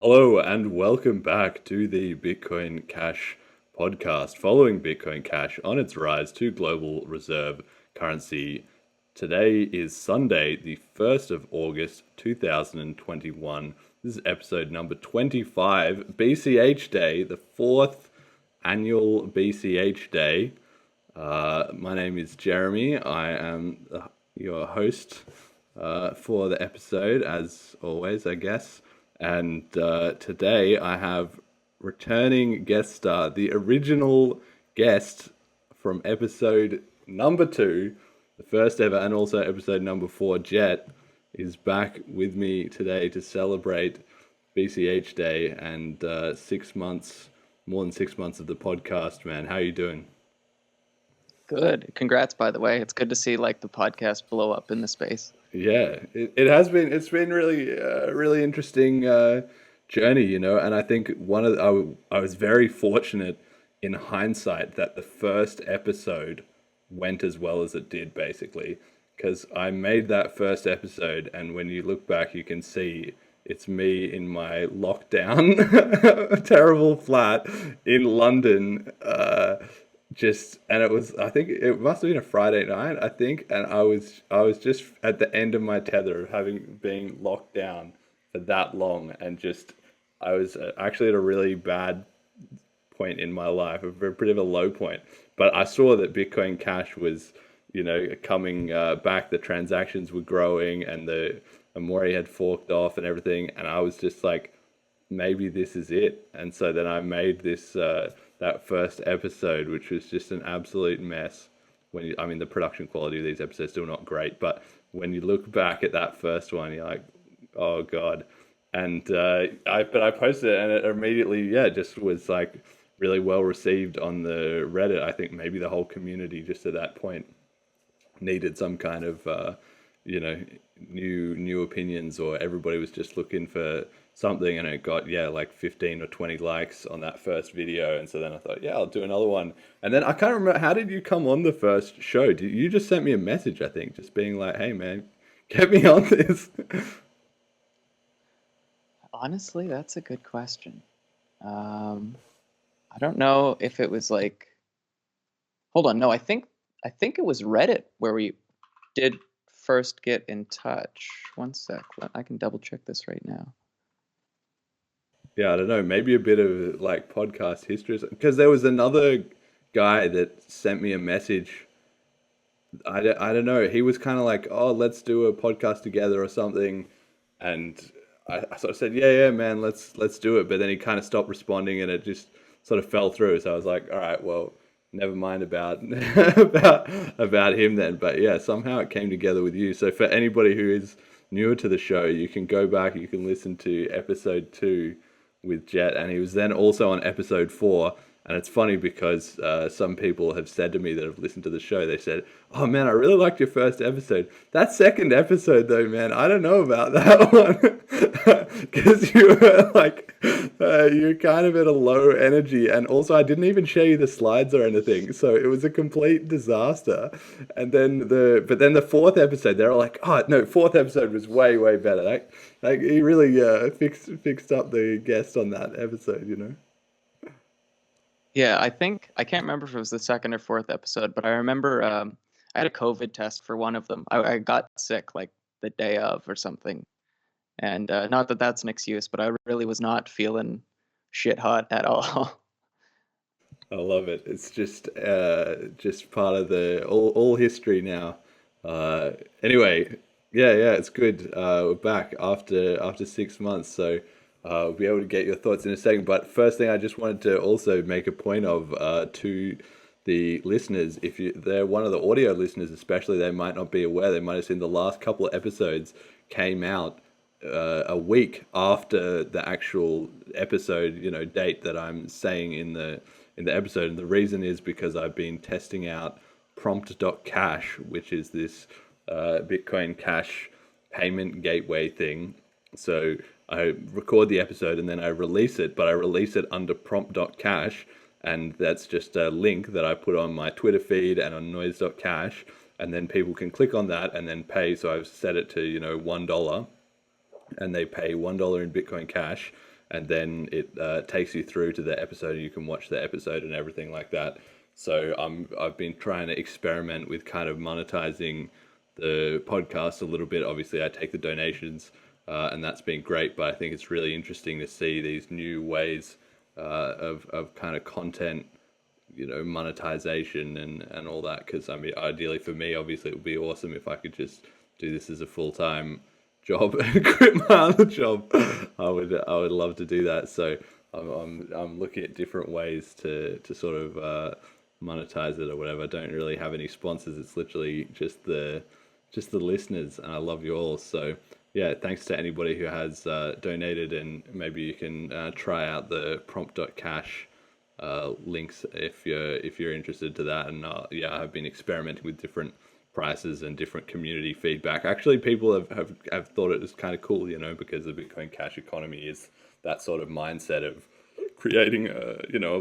Hello and welcome back to the Bitcoin Cash podcast. Following Bitcoin Cash on its rise to global reserve currency, today is Sunday, the 1st of August 2021. This is episode number 25, BCH Day, the fourth annual BCH Day. My name is Jeremy. I am your host for the episode, as always, I guess. And today I have returning guest star, the original guest from episode number 2, the first ever, and also episode number 4, Jett, is back with me today to celebrate BCH Day and 6 months, more than 6 months of the podcast, man. How are you doing? Good. Congrats, by the way. It's good to see the podcast blow up in the space. Yeah, it has been. It's been really interesting journey, and I think I was very fortunate in hindsight that the first episode went as well as it did, basically, because I made that first episode, and when you look back, you can see it's me in my lockdown, terrible flat in London. And it was, I think it must have been a Friday night, I think, and I was just at the end of my tether, having been locked down for that long, and just I was actually at a really bad point in my life, a bit of a low point. But I saw that Bitcoin Cash was, coming back. The transactions were growing, and the Amori had forked off and everything, and I was just like, maybe this is it. And so then I made this that first episode, which was just an absolute mess. The production quality of these episodes still not great, but when you look back at that first one, you're like, oh god. And I posted it, and it immediately, just was like really well received on the Reddit. I think maybe the whole community just at that point needed some kind of new opinions, or everybody was just looking for something, and it got like 15 or 20 likes on that first video. And so then I thought, I'll do another one. And then I can't remember, how did you come on the first show? You just sent me a message, I think, just being like, hey man, get me on this. Honestly, that's a good question. I don't know if it was hold on, no, I think it was Reddit where we did first get in touch. One sec, I can double check this right now. Yeah, I don't know, maybe a bit of like podcast history, because there was another guy that sent me a message. I don't know, he was kind of like, oh, let's do a podcast together or something, and I sort of said, yeah man, let's do it. But then he kind of stopped responding, and it just sort of fell through. So I was like, all right, well, never mind about about him then. But yeah, somehow it came together with you. So for anybody who is newer to the show, you can go back, you can listen to episode 2 with Jett, and he was then also on episode 4. And it's funny because some people have said to me that have listened to the show, they said, oh man, I really liked your first episode. That second episode though, man, I don't know about that one. Because you were like, you're kind of at a low energy. And also I didn't even show you the slides or anything. So it was a complete disaster. And then but then the fourth episode, they're like, oh no, fourth episode was way, way better. Like he really fixed up the guest on that episode. Yeah, I can't remember if it was the second or fourth episode, but I remember I had a COVID test for one of them. I got sick like the day of or something. And not that that's an excuse, but I really was not feeling shit hot at all. I love it. It's just part of the all history now. Anyway, yeah, it's good. We're back after 6 months, so we'll be able to get your thoughts in a second. But first thing, I just wanted to also make a point of to the listeners. If they're one of the audio listeners, especially, they might not be aware. They might have seen the last couple of episodes came out a week after the actual episode, date that I'm saying in the episode. And the reason is because I've been testing out prompt.cash, which is this Bitcoin Cash payment gateway thing. So I record the episode and then I release it, but I release it under prompt.cash, and that's just a link that I put on my Twitter feed and on noise.cash, and then people can click on that and then pay. So I've set it to $1, and they pay $1 in Bitcoin Cash, and then it takes you through to the episode, and you can watch the episode and everything like that. So I've been trying to experiment with kind of monetizing the podcast a little bit. Obviously, I take the donations, and that's been great. But I think it's really interesting to see these new ways of kind of content, monetization and all that. Because I mean, ideally for me, obviously, it would be awesome if I could just do this as a full-time job and quit my other job. I would love to do that. So I'm looking at different ways to sort of monetize it or whatever. I don't really have any sponsors. It's literally just the listeners, and I love you all. So yeah, thanks to anybody who has donated, and maybe you can try out the prompt.cash links if you're interested to that. And yeah, I've been experimenting with different prices and different community feedback. Actually, people have thought it was kind of cool, because the Bitcoin Cash economy is that sort of mindset of creating a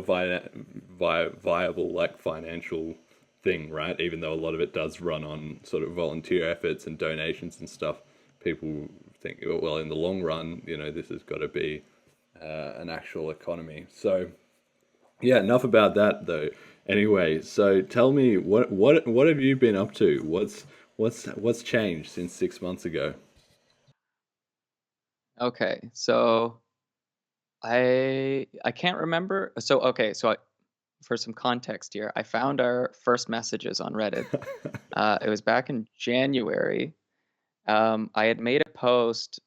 viable like financial thing, right? Even though a lot of it does run on sort of volunteer efforts and donations and stuff, people think, well, in the long run, this has got to be an actual economy. So yeah, enough about that though. Anyway, so tell me what have you been up to? What's changed since 6 months ago? Okay, so I can't remember. So okay, for some context here, I found our first messages on Reddit. It was back in January. I had made a post.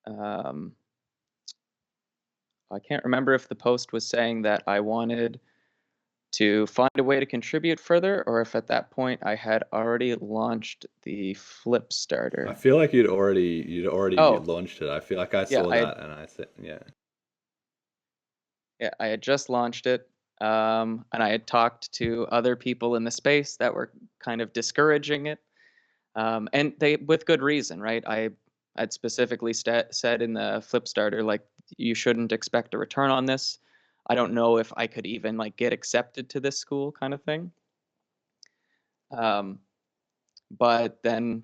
Um, I can't remember if the post was saying that I wanted to find a way to contribute further, or if at that point I had already launched the Flip I Starter. feel like you'd already Oh, launched it. I feel like I yeah, saw that and I said, yeah. I had just launched it, and I had talked to other people in the space that were kind of discouraging it, and they with good reason, right? I'd specifically said in the Flip Starter, like, you shouldn't expect a return on this. I don't know if I could even like get accepted to this school, kind of thing. Um, but then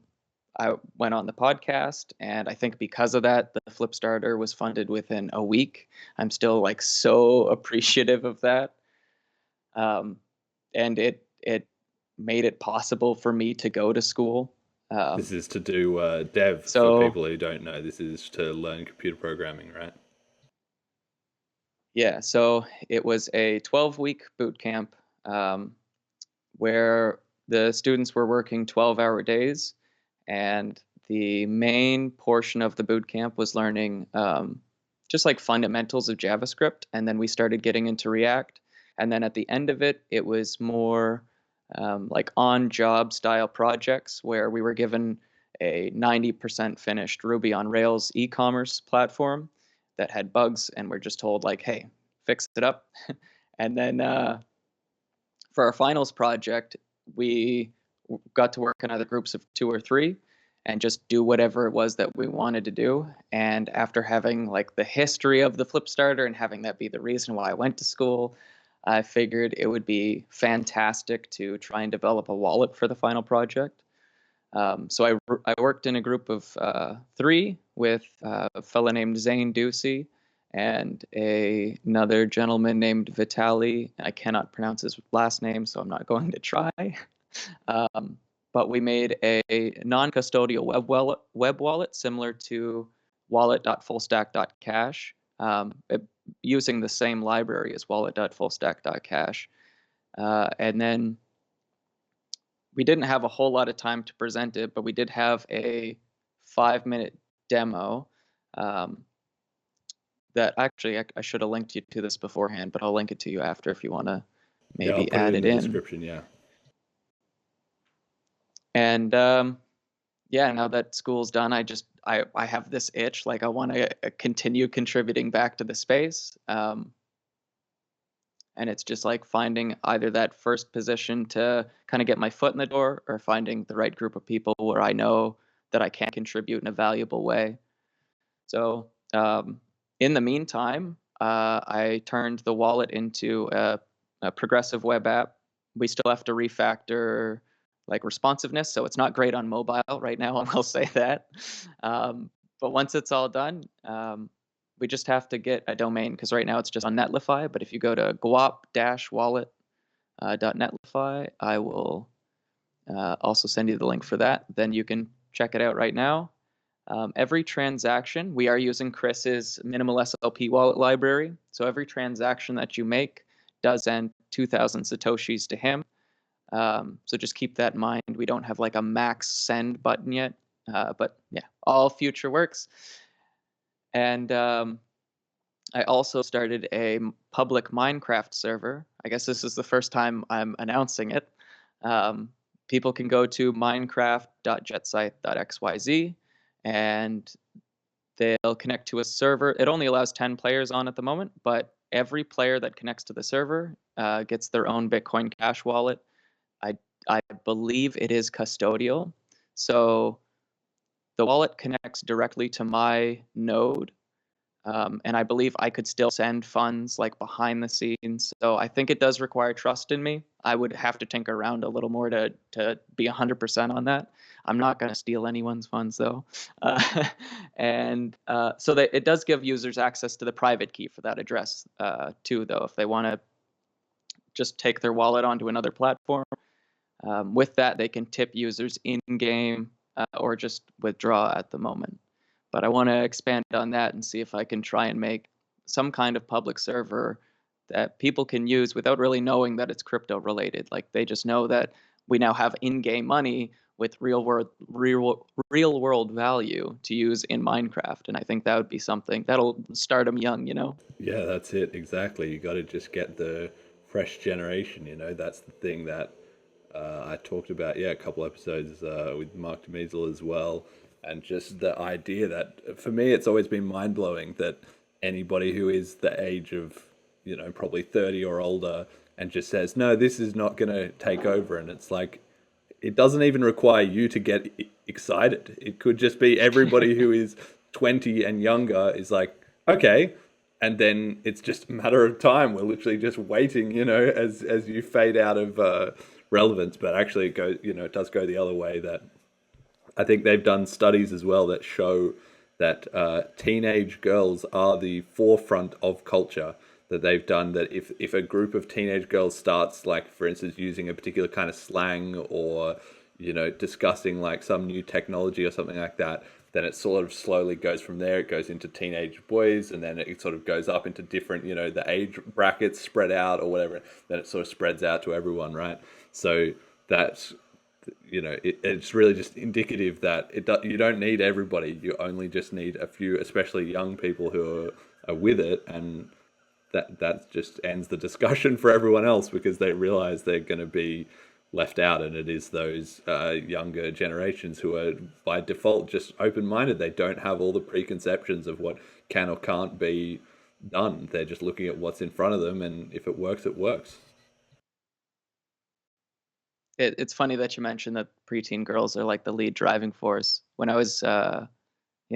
I went on the podcast, and I think because of that, the Flip Starter was funded within a week. I'm still like so appreciative of that. Um, and it made it possible for me to go to school. This Um, is to do dev for so people who don't know. This is to learn computer programming, right? yeah, so it was a 12-week boot camp, where the students were working 12-hour days, and the main portion of the boot camp was learning just like fundamentals of JavaScript, and then we started getting into React, and then at the end of it, it was more like on-job style projects where we were given a 90% finished Ruby on Rails e-commerce platform that had bugs, and we're just told like, hey, fix it up. And then for our finals project, we got to work in other groups of 2 or 3 and just do whatever it was that we wanted to do. And after having like the history of the Flip Starter and having that be the reason why I went to school, I figured it would be fantastic to try and develop a wallet for the final project. So I worked in a group of 3 with a fellow named Zane Ducey and another gentleman named Vitali. I cannot pronounce his last name, so I'm not going to try. Um, but we made a non-custodial web wallet similar to wallet.fullstack.cash, using the same library as wallet.fullstack.cash. And then we didn't have a whole lot of time to present it, but we did have a 5-minute demo that actually I should have linked you to this beforehand, but I'll link it to you after if you want to Yeah, I'll maybe put it add in it the in. description. Yeah. And yeah, now that school's done, I have this itch, like I want to continue contributing back to the space. And it's just like finding either that first position to kind of get my foot in the door, or finding the right group of people where I know that I can contribute in a valuable way. So in the meantime, I turned the wallet into a progressive web app. We still have to refactor like responsiveness, so it's not great on mobile right now. I will say that. But once it's all done, we just have to get a domain, because right now it's just on Netlify. But if you go to guap-wallet.netlify, I will also send you the link for that. Then you can check it out right now. Every transaction, we are using Chris's minimal SLP wallet library. So every transaction that you make does send 2,000 Satoshis to him. So just keep that in mind. We don't have like a max send button yet, but yeah, all future works. And I also started a public Minecraft server. I guess this is the first time I'm announcing it. People can go to minecraft.jetsite.xyz and they'll connect to a server. It only allows 10 players on at the moment, but every player that connects to the server gets their own Bitcoin Cash wallet. I believe it is custodial. So the wallet connects directly to my node. And I believe I could still send funds like behind the scenes. So I think it does require trust in me. I would have to tinker around a little more to be 100% on that. I'm not going to steal anyone's funds though. So that it does give users access to the private key for that address too, though, if they want to just take their wallet onto another platform. With that, they can tip users in-game or just withdraw at the moment. But I want to expand on that and see if I can try and make some kind of public server that people can use without really knowing that it's crypto related. Like they just know that we now have in-game money with real world value to use in Minecraft. And I think that would be something that'll start them young, you know? Yeah, that's it. Exactly. You got to just get the fresh generation, you know, that's the thing that I talked about, a couple episodes with Mark Demezel as well. And just the idea that, for me, it's always been mind blowing that anybody who is the age of, you know, probably 30 or older and just says, no, this is not going to take over. And it's like, it doesn't even require you to get excited. It could just be everybody who is 20 and younger is like, okay. And then it's just a matter of time. We're literally just waiting, you know, as you fade out of relevance. But actually, it goes, you know, it does go the other way. That I think they've done studies as well that show that teenage girls are the forefront of culture. That they've done that if a group of teenage girls starts, like, for instance, using a particular kind of slang or, you know, discussing like some new technology or something like that, then it sort of slowly goes from there. It goes into teenage boys, and then it sort of goes up into different, you know, the age brackets spread out or whatever. Then it sort of spreads out to everyone, right? So that's, you know, it's really just indicative that you don't need everybody. You only just need a few, especially young people who are with it, and that just ends the discussion for everyone else because they realize they're going to be left out, and it is those younger generations who are by default just open-minded. They don't have all the preconceptions of what can or can't be done. They're just looking at what's in front of them, and if it works, it works. It's funny that you mentioned that preteen girls are like the lead driving force. When I was, you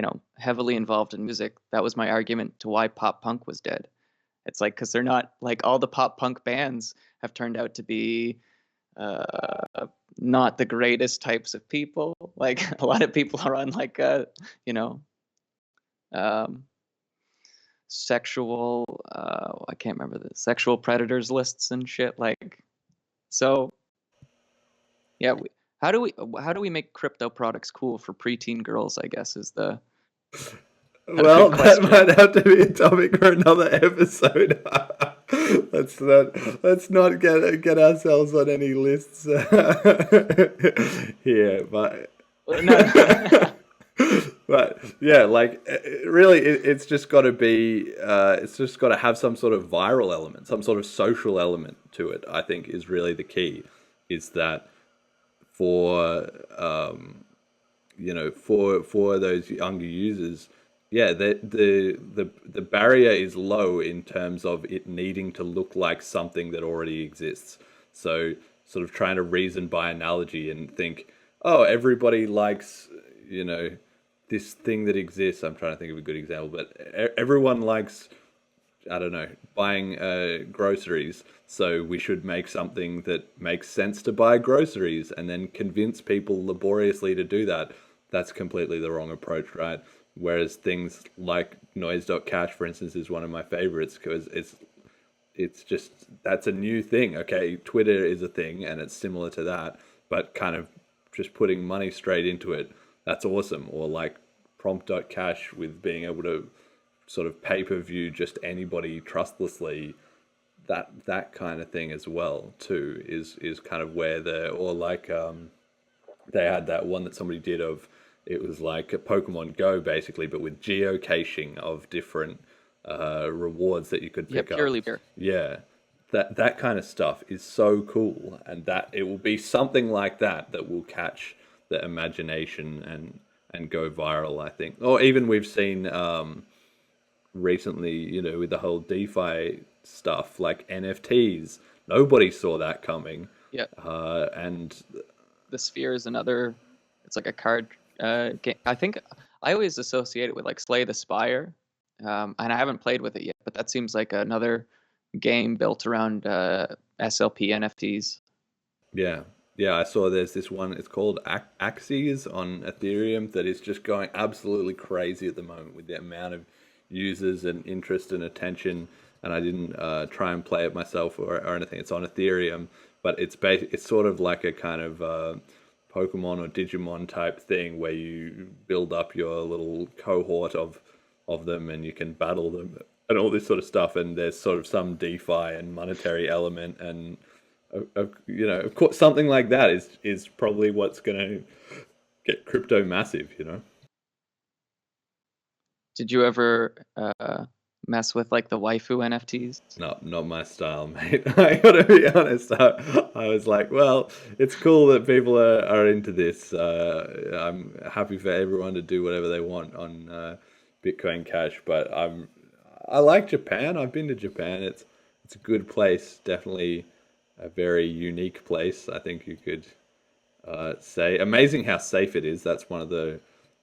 know, heavily involved in music, that was my argument to why pop punk was dead. It's like, because they're not, like, all the pop punk bands have turned out to be not the greatest types of people. Like, a lot of people are on, like, you know, sexual, I can't remember the sexual predators lists and shit. Like, so yeah, how do we make crypto products cool for preteen girls, I guess, is the Well, that question. might have to be a topic for another episode. let's not get ourselves on any lists here, but No. but yeah, like really, it's just got to be, it's just got to have some sort of viral element, some sort of social element to it. I think is really the key. Is that for you know, for those younger users, yeah, the barrier is low in terms of it needing to look like something that already exists. So sort of trying to reason by analogy and think, oh, everybody likes, you know, this thing that exists. I'm trying to think of a good example, but everyone likes, I don't know, buying groceries. So we should make something that makes sense to buy groceries and then convince people laboriously to do that. That's completely the wrong approach, right? Whereas things like noise.cash, for instance, is one of my favorites because it's just, that's a new thing. Okay, Twitter is a thing and it's similar to that, but kind of just putting money straight into it, that's awesome. Or like prompt.cash with being able to sort of pay-per-view just anybody trustlessly, that kind of thing as well too is kind of where or like they had that one that somebody did of, it was like a Pokemon Go basically, but with geocaching of different rewards that you could pick up. Purely beer. Yeah, that kind of stuff is so cool, and that it will be something like that that will catch the imagination and go viral, I think. Or even we've seen recently, you know, with the whole DeFi stuff, like NFTs. Nobody saw that coming. Yeah. And The Sphere is another. It's like a card game. I think I always associate it with like Slay the Spire, and I haven't played with it yet. But that seems like another game built around SLP NFTs. yeah, I saw there's this one. It's called Axes on Ethereum that is just going absolutely crazy at the moment with the amount of users and interest and attention. And I didn't try and play it myself or anything. It's on Ethereum, but it's sort of like a kind of Pokemon or Digimon type thing where you build up your little cohort of them and you can battle them and all this sort of stuff. And there's sort of some DeFi and monetary element, and you know, of course, something like that is probably what's going to get crypto massive. You know. Did you ever mess with like the waifu NFTs? Not my style, mate. I gotta be honest. I was like, well, it's cool that people are into this. I'm happy for everyone to do whatever they want on Bitcoin Cash, but I like Japan. I've been to Japan. It's a good place. Definitely a very unique place. I think you could say. Amazing how safe it is. That's one of the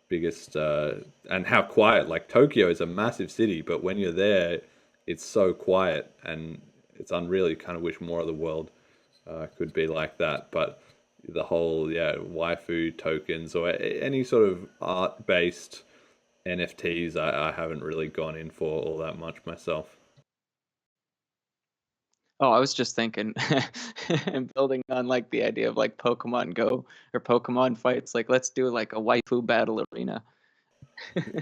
biggest, and how quiet. Like Tokyo is a massive city, but when you're there, it's so quiet, and it's unreal. You kind of wish more of the world could be like that. But the whole waifu tokens or any sort of art-based NFTs, I haven't really gone in for all that much myself. Oh, I was just thinking and building on like the idea of like Pokemon Go or Pokemon fights. Like, let's do like a waifu battle arena.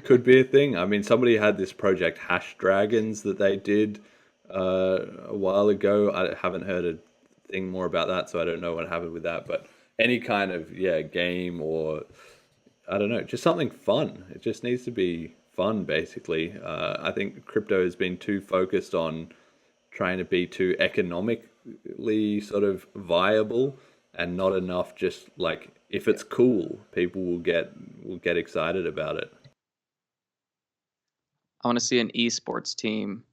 Could be a thing. I mean, somebody had this project Hash Dragons that they did a while ago. I haven't heard a thing more about that, so I don't know what happened with that. But any kind of game, or I don't know, just something fun. It just needs to be fun, basically. I think crypto has been too focused on trying to be too economically sort of viable, and not enough just like, if it's cool, people will get excited about it. I want to see an esports team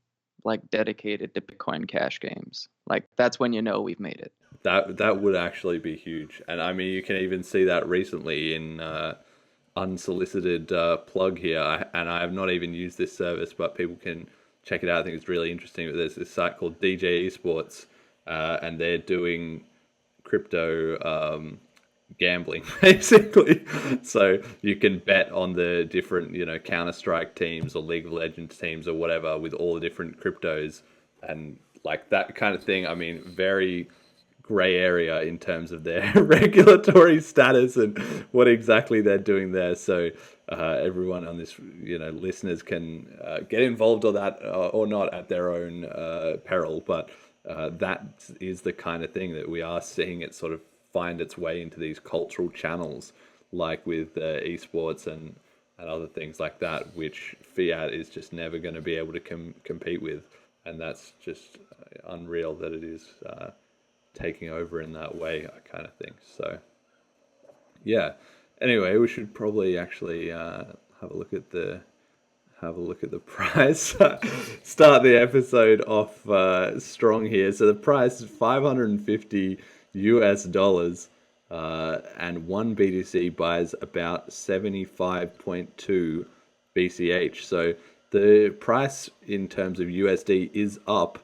like dedicated to Bitcoin Cash games. Like, that's when you know we've made it. That would actually be huge. And I mean, you can even see that recently in unsolicited plug here. And I have not even used this service, but people can check it out. I think it's really interesting. There's this site called DJ Esports, and they're doing crypto gambling, basically. So you can bet on the different, Counter-Strike teams or League of Legends teams or whatever with all the different cryptos, and like that kind of thing. I mean, very gray area in terms of their regulatory status and what exactly they're doing there. So everyone on this, listeners can get involved or that or not at their own peril. But that is the kind of thing that we are seeing it sort of find its way into these cultural channels, like with esports and other things like that, which fiat is just never going to be able to compete with. And that's just unreal that it is taking over in that way, kind of thing. So yeah, anyway, we should probably actually have a look at the price. Start the episode off strong here. So the price is $550 and one BTC buys about 75.2 BCH. So the price in terms of USD is up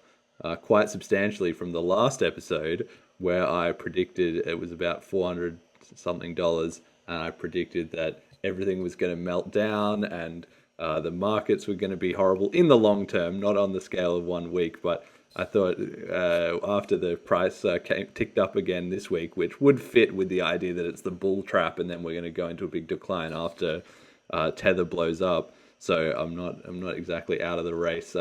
quite substantially from the last episode, where I predicted it was about $400 something, and I predicted that everything was going to melt down and the markets were going to be horrible in the long term, not on the scale of 1 week. But I thought after the price ticked up again this week, which would fit with the idea that it's the bull trap, and then we're going to go into a big decline after Tether blows up. So I'm not exactly out of the race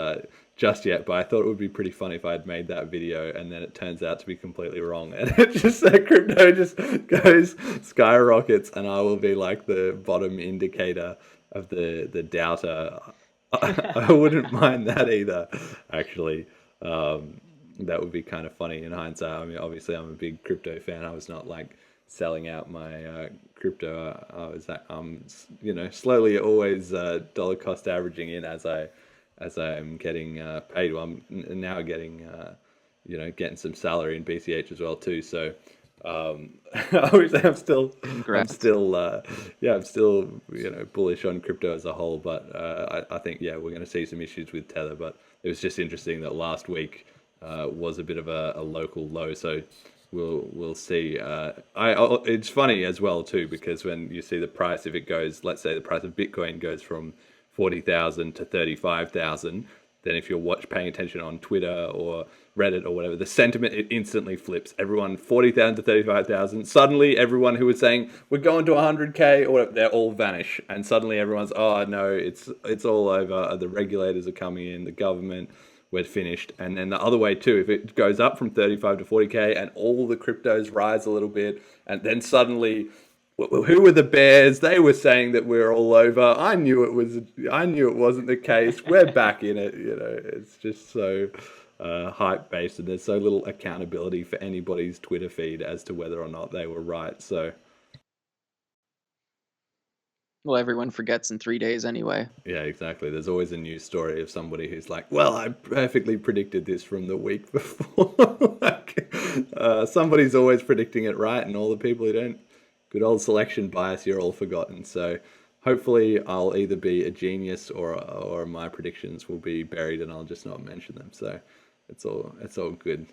just yet, but I thought it would be pretty fun if I had made that video and then it turns out to be completely wrong, and it just crypto just goes skyrockets, and I will be like the bottom indicator of the doubter. I wouldn't mind that either, actually. That would be kind of funny in hindsight. I mean, obviously, I'm a big crypto fan. I was not like selling out my crypto. I was, slowly always dollar cost averaging in as I'm getting paid. Well, I'm now getting getting some salary in BCH as well too. So obviously I'm still bullish on crypto as a whole. But I think we're going to see some issues with Tether. But it was just interesting that last week was a bit of a local low. So we'll see. It's funny as well too, because when you see the price, if it goes, let's say the price of Bitcoin goes from 40,000 to 35,000, then if you're paying attention on Twitter or Reddit or whatever, the sentiment, it instantly flips. Everyone 40,000 to 35,000. Suddenly everyone who was saying we're going to 100K or whatever, they're all vanish, and suddenly everyone's, oh no, it's all over. The regulators are coming in, the government, we're finished. And then the other way too, if it goes up from 35 to 40K and all the cryptos rise a little bit, and then suddenly, who were the bears? They were saying that we're all over. I knew it wasn't the case. We're back in it. It's just so hype based, and there's so little accountability for anybody's Twitter feed as to whether or not they were right. So, well, everyone forgets in 3 days anyway. Yeah, exactly. There's always a news story of somebody who's like, well, I perfectly predicted this from the week before. Somebody's always predicting it right, and all the people who don't. Good old selection bias, you're all forgotten. So hopefully I'll either be a genius or my predictions will be buried and I'll just not mention them. So it's all good.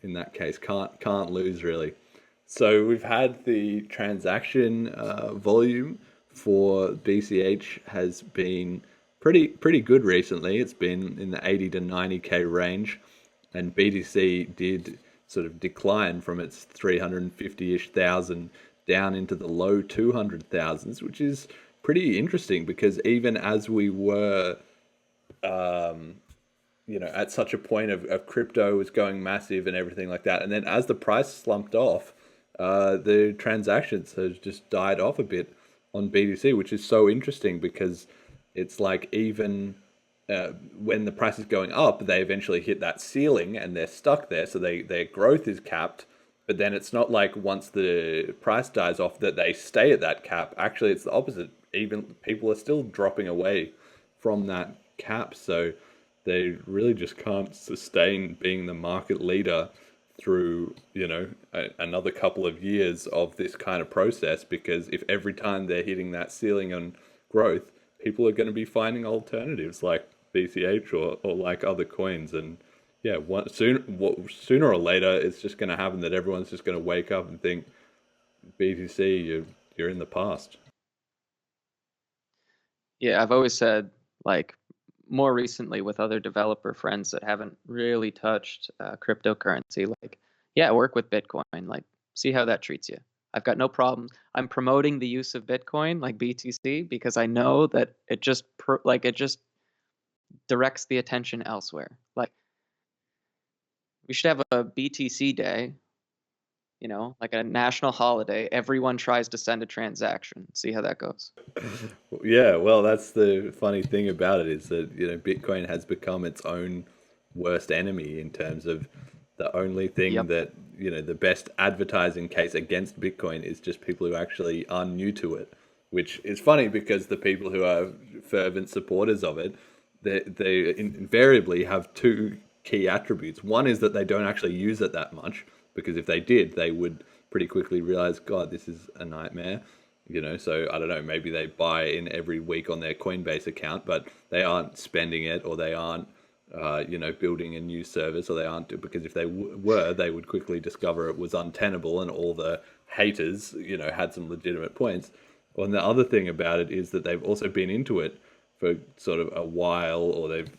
In that case, can't lose really. So we've had the transaction volume for BCH has been pretty good recently. It's been in the 80 to 90K range, and BTC did sort of decline from its 350-ish thousand down into the low 200,000s, which is pretty interesting because even as we were, at such a point of crypto was going massive and everything like that, and then as the price slumped off, the transactions have just died off a bit on BTC, which is so interesting because it's like even when the price is going up, they eventually hit that ceiling and they're stuck there. So their growth is capped. But then it's not like once the price dies off that they stay at that cap. Actually, it's the opposite. Even people are still dropping away from that cap. So they really just can't sustain being the market leader through, another couple of years of this kind of process. Because if every time they're hitting that ceiling on growth, people are going to be finding alternatives like BCH or like other coins, and sooner or later it's just going to happen that everyone's just going to wake up and think BTC, you're in the past. Yeah, I've always said, like, more recently with other developer friends that haven't really touched cryptocurrency, like, work with Bitcoin, like, see how that treats you. I've got no problem. I'm promoting the use of Bitcoin, like BTC, because I know that it just directs the attention elsewhere. Like, we should have a BTC day, like a national holiday. Everyone tries to send a transaction. See how that goes. Yeah, well, that's the funny thing about it is that, Bitcoin has become its own worst enemy in terms of the only thing that, the best advertising case against Bitcoin is just people who actually are new to it, which is funny because the people who are fervent supporters of it, they invariably have two key attributes. One is that they don't actually use it that much, because if they did, they would pretty quickly realize, God, this is a nightmare. So I don't know, maybe they buy in every week on their Coinbase account, but they aren't spending it, or they aren't, building a new service, or they aren't, because if they were, they would quickly discover it was untenable and all the haters, had some legitimate points. Well, and the other thing about it is that they've also been into it for sort of a while, or they've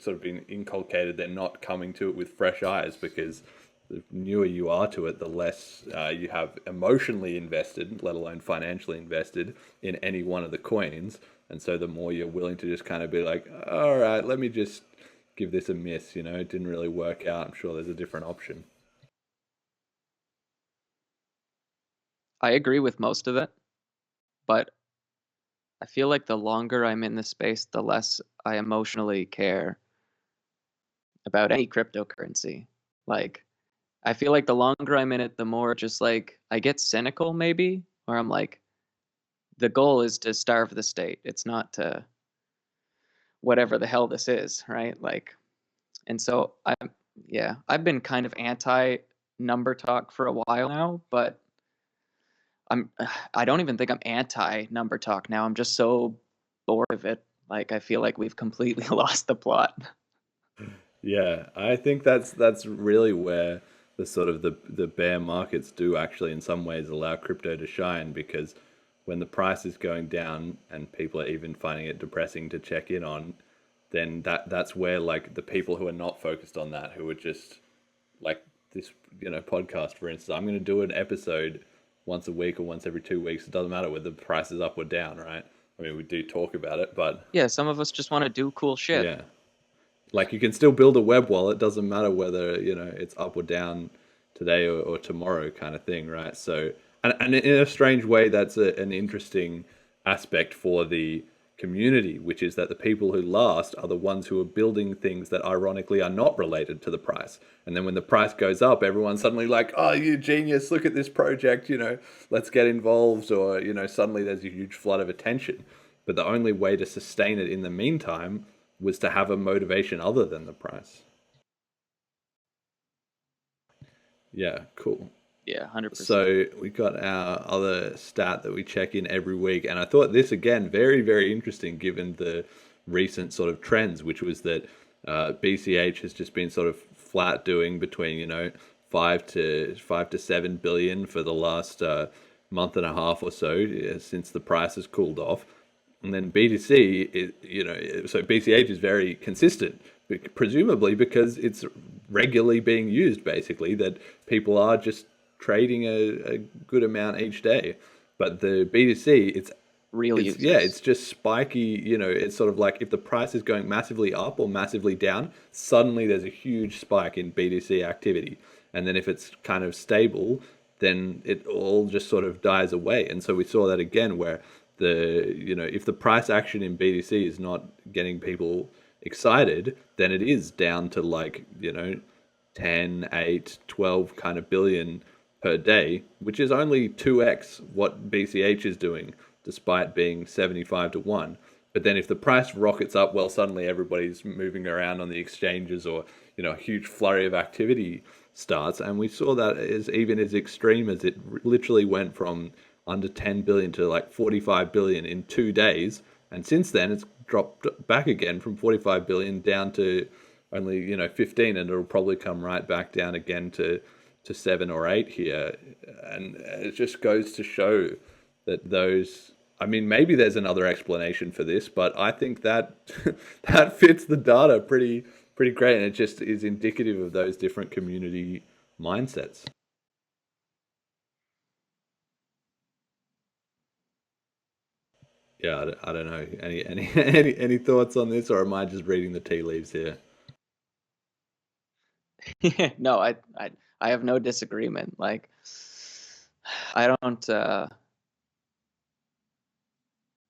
sort of been inculcated. They're not coming to it with fresh eyes, because the newer you are to it, the less you have emotionally invested, let alone financially invested, in any one of the coins. And so the more you're willing to just kind of be like, all right, let me just give this a miss. It didn't really work out. I'm sure there's a different option. I agree with most of it, but I feel like the longer I'm in the space, the less I emotionally care about any cryptocurrency. Like, I feel like the longer I'm in it, the more just like I get cynical, maybe, where I'm like, the goal is to starve the state. It's not to whatever the hell this is, right? Like, and so yeah, I've been kind of anti number talk for a while now, but I'm, I don't even think I'm anti number talk now. I'm just so bored of it. Like, I feel like we've completely lost the plot. Yeah, I think that's really where the sort of the bear markets do actually in some ways allow crypto to shine, because when the price is going down and people are even finding it depressing to check in on, then that's where like the people who are not focused on that, who are just like this, podcast, for instance, I'm going to do an episode once a week or once every 2 weeks. It doesn't matter whether the price is up or down, right? I mean, we do talk about it, but Yeah, some of us just want to do cool shit. yeah, like you can still build a web wallet. Doesn't matter whether it's up or down today or tomorrow, kind of thing, right? So, and in a strange way, that's an interesting aspect for the community, which is that the people who last are the ones who are building things that ironically are not related to the price. And then when the price goes up, everyone's suddenly like, oh, you genius, look at this project, let's get involved. Or suddenly there's a huge flood of attention. But the only way to sustain it in the meantime was to have a motivation other than the price. Yeah, cool. Yeah, 100%. So we got our other stat that we check in every week, and I thought this again very, very interesting given the recent sort of trends, which was that BCH has just been sort of flat doing between 5 to 7 billion for the last month and a half or so, since the price has cooled off. And then BTC, so BCH is very consistent, presumably because it's regularly being used, basically, that people are just trading a good amount each day. But the BTC, it's just spiky. It's sort of like if the price is going massively up or massively down, suddenly there's a huge spike in BTC activity. And then if it's kind of stable, then it all just sort of dies away. And so we saw that again where if the price action in BTC is not getting people excited, then it is down to like 10, 8, 12 kind of billion per day, which is only 2x what BCH is doing, despite being 75 to 1. But then if the price rockets up, well, suddenly everybody's moving around on the exchanges, or a huge flurry of activity starts. And we saw that as even as extreme as it literally went from under 10 billion to like 45 billion in 2 days. And since then, it's dropped back again from 45 billion down to only 15, and it'll probably come right back down again to 7 or 8 here. And it just goes to show that those, I mean, maybe there's another explanation for this, but I think that that fits the data pretty great, and it just is indicative of those different community mindsets. Yeah, I don't know. Any thoughts on this, or am I just reading the tea leaves here? No, I have no disagreement. Like, I don't.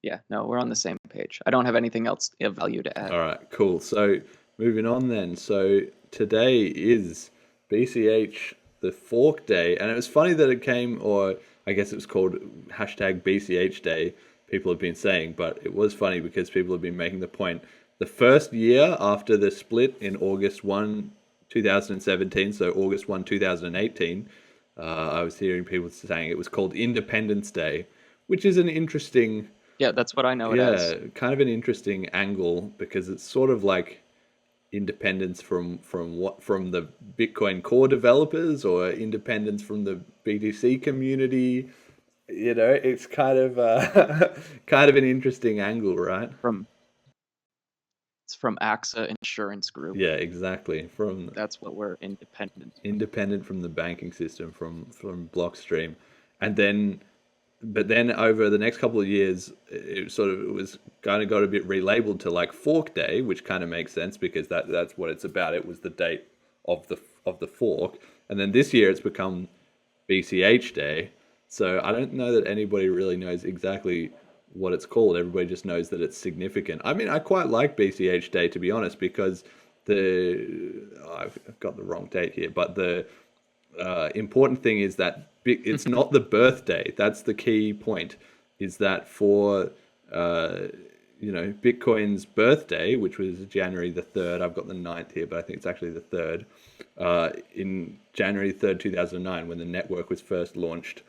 Yeah, no, we're on the same page. I don't have anything else of value to add. All right, cool. So moving on then. So today is BCH the fork day, and it was funny that it came, or I guess it was called hashtag BCH day. People have been saying, but it was funny because people have been making the point. The first year after the split in August 1, 2017, so August 1, 2018, I was hearing people saying it was called Independence Day, which is an interesting, Yeah, that's what I know it as. kind of an interesting angle, because it's sort of like independence from the Bitcoin core developers, or independence from the BTC community. it's kind of kind of an interesting angle, right? From It's from AXA Insurance Group. Yeah, exactly. From That's what we're independent. independent from the banking system, from Blockstream, and then but then over the next couple of years, it was kind of got a bit relabeled to like Fork Day, which kind of makes sense because that's what it's about. It was the date of the fork, and then this year it's become BCH Day. So I don't know that anybody really knows exactly what it's called. Everybody just knows that it's significant. I mean, I quite like BCH Day, to be honest, because I've got the wrong date here, but the important thing is that it's not the birthday. That's the key point. Is that for Bitcoin's birthday, which was January the 3rd. I've got the 9th here, but I think it's actually the 3rd. In January 3rd, 2009, when the network was first launched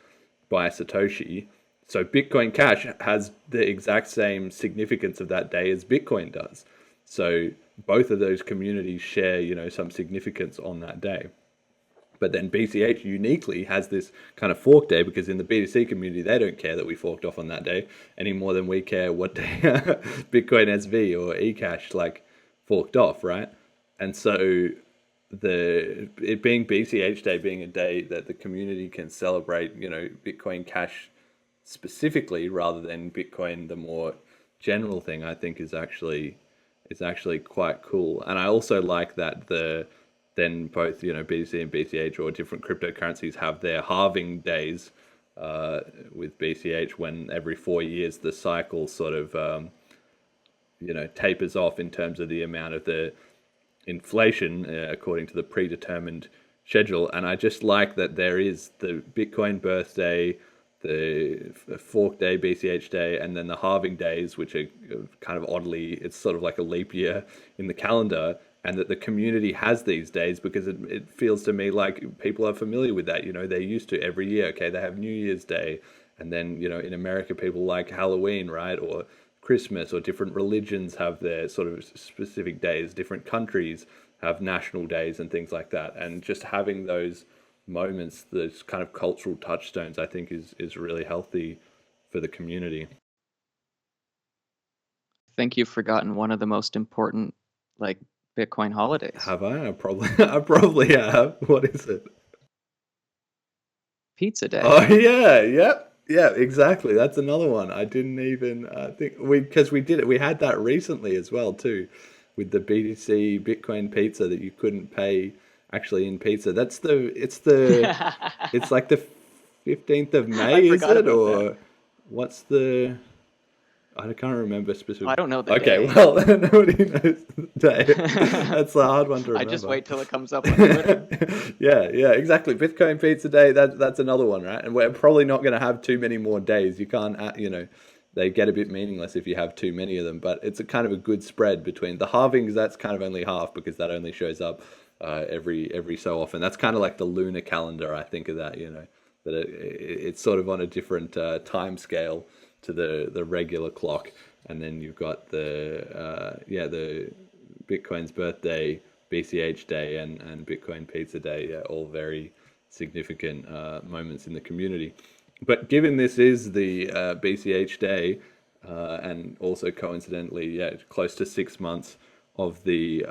by Satoshi. So Bitcoin Cash has the exact same significance of that day as Bitcoin does. So both of those communities share, some significance on that day. But then BCH uniquely has this kind of fork day because in the BTC community, they don't care that we forked off on that day any more than we care what day Bitcoin SV or eCash like forked off, right? And so it being BCH Day being a day that the community can celebrate, Bitcoin Cash specifically rather than Bitcoin, the more general thing, I think is actually quite cool. And I also like that then both BTC and BCH or different cryptocurrencies have their halving days with BCH when every 4 years the cycle sort of tapers off in terms of the amount of the inflation according to the predetermined schedule. And I just like that there is the Bitcoin birthday, the fork day, BCH day, and then the halving days, which are kind of oddly, it's sort of like a leap year in the calendar, and that the community has these days because it feels to me like people are familiar with that. They're used to every year. Okay, they have New Year's Day, and then in America people like Halloween, right, or Christmas, or different religions have their sort of specific days. Different countries have national days and things like that, and just having those moments, those kind of cultural touchstones, I think is really healthy for the community. I think you've forgotten one of the most important, like, Bitcoin holidays. Have I? I probably have. What is it? Pizza Day. Oh yeah, yep, yeah, exactly. That's another one. I didn't even think because we did it. We had that recently as well too, with the BTC Bitcoin pizza that you couldn't pay actually in pizza. It's like the 15th of May, is it, or that. What's the? I can't remember specifically. I don't know the Okay, day. well, nobody knows the day. That's a hard one to remember. I just wait till it comes up on Twitter. Yeah, exactly. Bitcoin Pizza Day, that's another one, right? And we're probably not going to have too many more days. You can't, they get a bit meaningless if you have too many of them, but it's a kind of a good spread between the halvings. That's kind of only half because that only shows up every so often. That's kind of like the lunar calendar, I think of that, that it's sort of on a different time scale to the regular clock. And then you've got the Bitcoin's birthday, BCH Day, and Bitcoin Pizza Day, all very significant moments in the community. But given this is the BCH Day, and also coincidentally, close to 6 months of the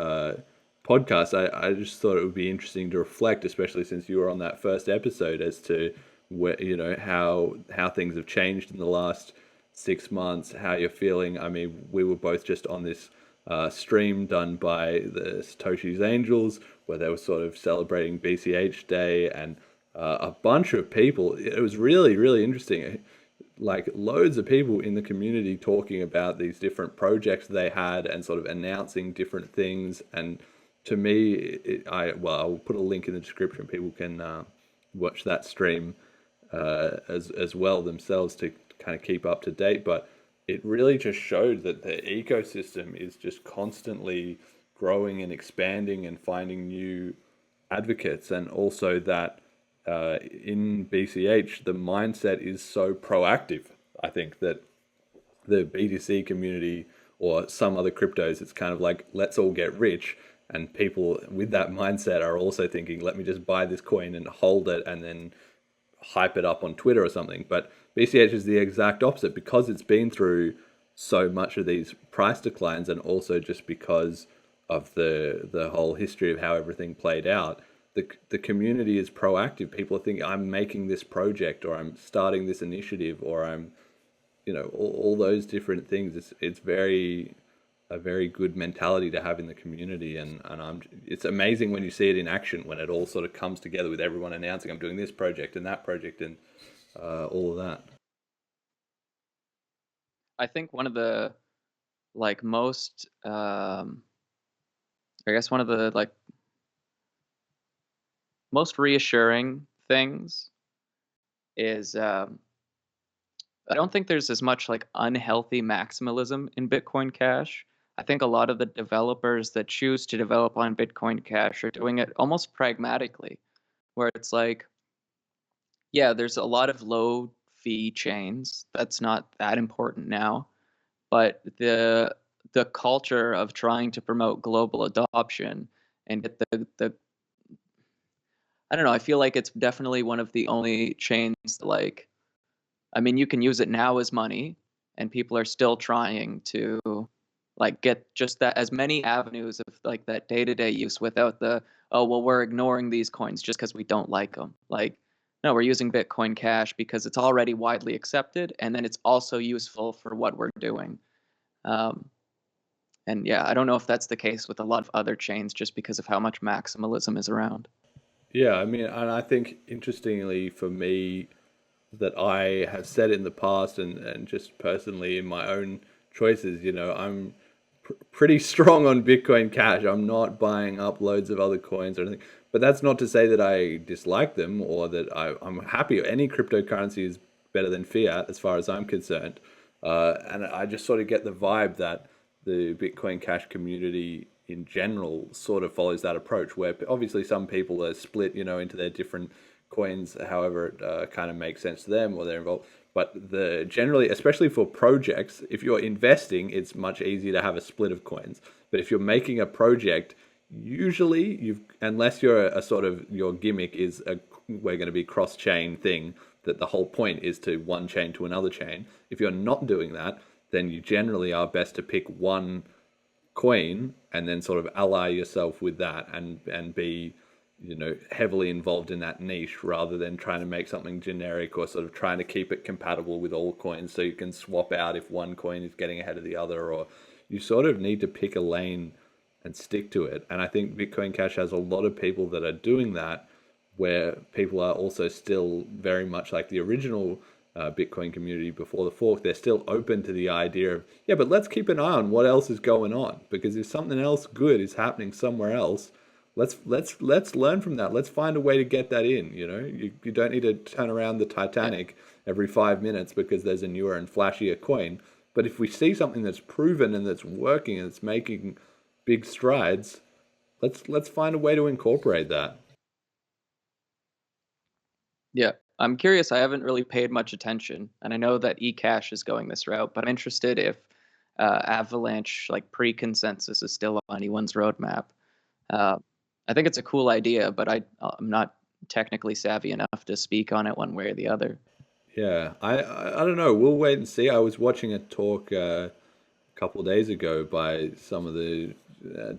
podcast, I just thought it would be interesting to reflect, especially since you were on that first episode, as to where how things have changed in the last 6 months, how you're feeling. I mean, we were both just on this stream done by the Satoshi's Angels, where they were sort of celebrating BCH Day, and a bunch of people. It was really, really interesting. Like loads of people in the community talking about these different projects they had and sort of announcing different things. And to me, I'll put a link in the description. People can watch that stream as well themselves to kind of keep up to date. But it really just showed that the ecosystem is just constantly growing and expanding and finding new advocates, and also that in BCH the mindset is so proactive. I think that the BTC community or some other cryptos, it's kind of like, let's all get rich, and people with that mindset are also thinking, let me just buy this coin and hold it and then hype it up on Twitter or something. But BCH is the exact opposite because it's been through so much of these price declines, and also just because of the whole history of how everything played out. The community is proactive. People think I'm making this project, or I'm starting this initiative, or I'm, all those different things. It's very a very good mentality to have in the community, and it's amazing when you see it in action, when it all sort of comes together with everyone announcing I'm doing this project and that project and all of that. I think one of the most I guess one of the most reassuring things is I don't think there's as much unhealthy maximalism in Bitcoin Cash. I think a lot of the developers that choose to develop on Bitcoin Cash are doing it almost pragmatically, where it's yeah, there's a lot of low fee chains. That's not that important now, but the culture of trying to promote global adoption and get the I don't know, I feel like it's definitely one of the only chains that I mean, you can use it now as money, and people are still trying to get just that as many avenues of that day-to-day use without the, oh well, we're ignoring these coins just because we don't like them. No, we're using Bitcoin Cash because it's already widely accepted, and then it's also useful for what we're doing. And yeah, I don't know if that's the case with a lot of other chains just because of how much maximalism is around. Yeah, I mean, and I think interestingly for me, that I have said in the past, and just personally in my own choices, I'm pretty strong on Bitcoin Cash. I'm not buying up loads of other coins or anything. But that's not to say that I dislike them, or that I'm happy. Any cryptocurrency is better than fiat as far as I'm concerned. And I just sort of get the vibe that the Bitcoin Cash community in general sort of follows that approach, where obviously some people are split, into their different coins, however it kind of makes sense to them, or they're involved. But generally, especially for projects, if you're investing, it's much easier to have a split of coins. But if you're making a project, usually unless you're a sort of, your gimmick is we're going to be cross chain thing, that the whole point is to one chain to another chain. If you're not doing that, then you generally are best to pick one coin and then sort of ally yourself with that, and be heavily involved in that niche, rather than trying to make something generic, or sort of trying to keep it compatible with all coins so you can swap out if one coin is getting ahead of the other. Or you sort of need to pick a lane and stick to it. And I think Bitcoin Cash has a lot of people that are doing that, where people are also still very much like the original Bitcoin community before the fork. They're still open to the idea of, yeah, but let's keep an eye on what else is going on, because if something else good is happening somewhere else, let's learn from that. Let's find a way to get that in. You don't need to turn around the Titanic every 5 minutes because there's a newer and flashier coin. But if we see something that's proven and that's working and it's making big strides, let's find a way to incorporate that. Yeah, I'm curious. I haven't really paid much attention, and I know that eCash is going this route, but I'm interested if Avalanche pre-consensus is still on anyone's roadmap. Uh, I think it's a cool idea, but I'm not technically savvy enough to speak on it one way or the other. Yeah, I don't know. We'll wait and see. I was watching a talk a couple of days ago by some of the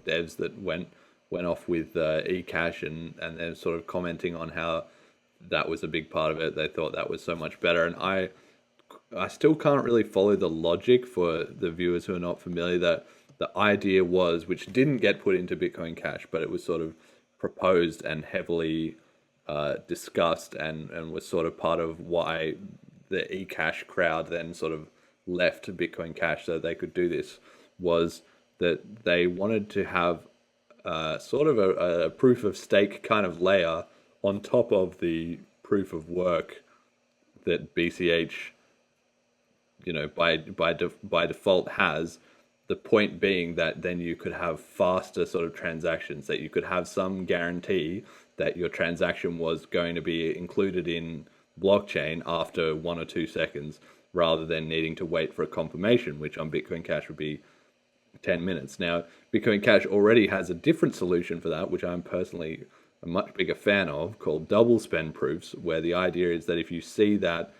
devs that went off with eCash, and they're sort of commenting on how that was a big part of it. They thought that was so much better, and I still can't really follow the logic for the viewers who are not familiar. That the idea was, which didn't get put into Bitcoin Cash, but it was sort of proposed and heavily discussed, and was sort of part of why the eCash crowd then sort of left Bitcoin Cash so they could do this, was that they wanted to have sort of a proof of stake kind of layer on top of the proof of work that BCH, by default has. The point being that then you could have faster sort of transactions, that you could have some guarantee that your transaction was going to be included in blockchain after 1 or 2 seconds, rather than needing to wait for a confirmation, which on Bitcoin Cash would be 10 minutes. Now, Bitcoin Cash already has a different solution for that, which I'm personally a much bigger fan of, called double spend proofs, where the idea is that if you see that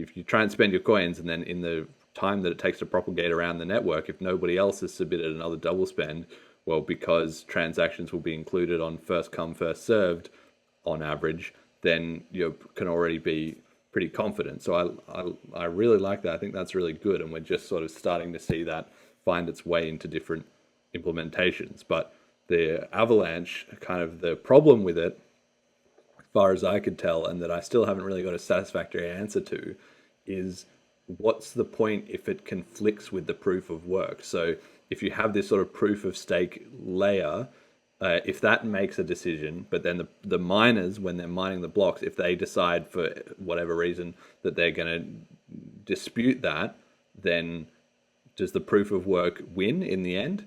if you try and spend your coins, and then in the time that it takes to propagate around the network, if nobody else has submitted another double spend, well, because transactions will be included on first come, first served on average, then you can already be pretty confident. So I really like that. I think that's really good, and we're just sort of starting to see that find its way into different implementations. But the Avalanche, kind of the problem with it, as far as I could tell, and that I still haven't really got a satisfactory answer to, is what's the point if it conflicts with the proof of work? So if you have this sort of proof of stake layer, if that makes a decision, but then the miners, when they're mining the blocks, if they decide for whatever reason that they're going to dispute that, then does the proof of work win in the end?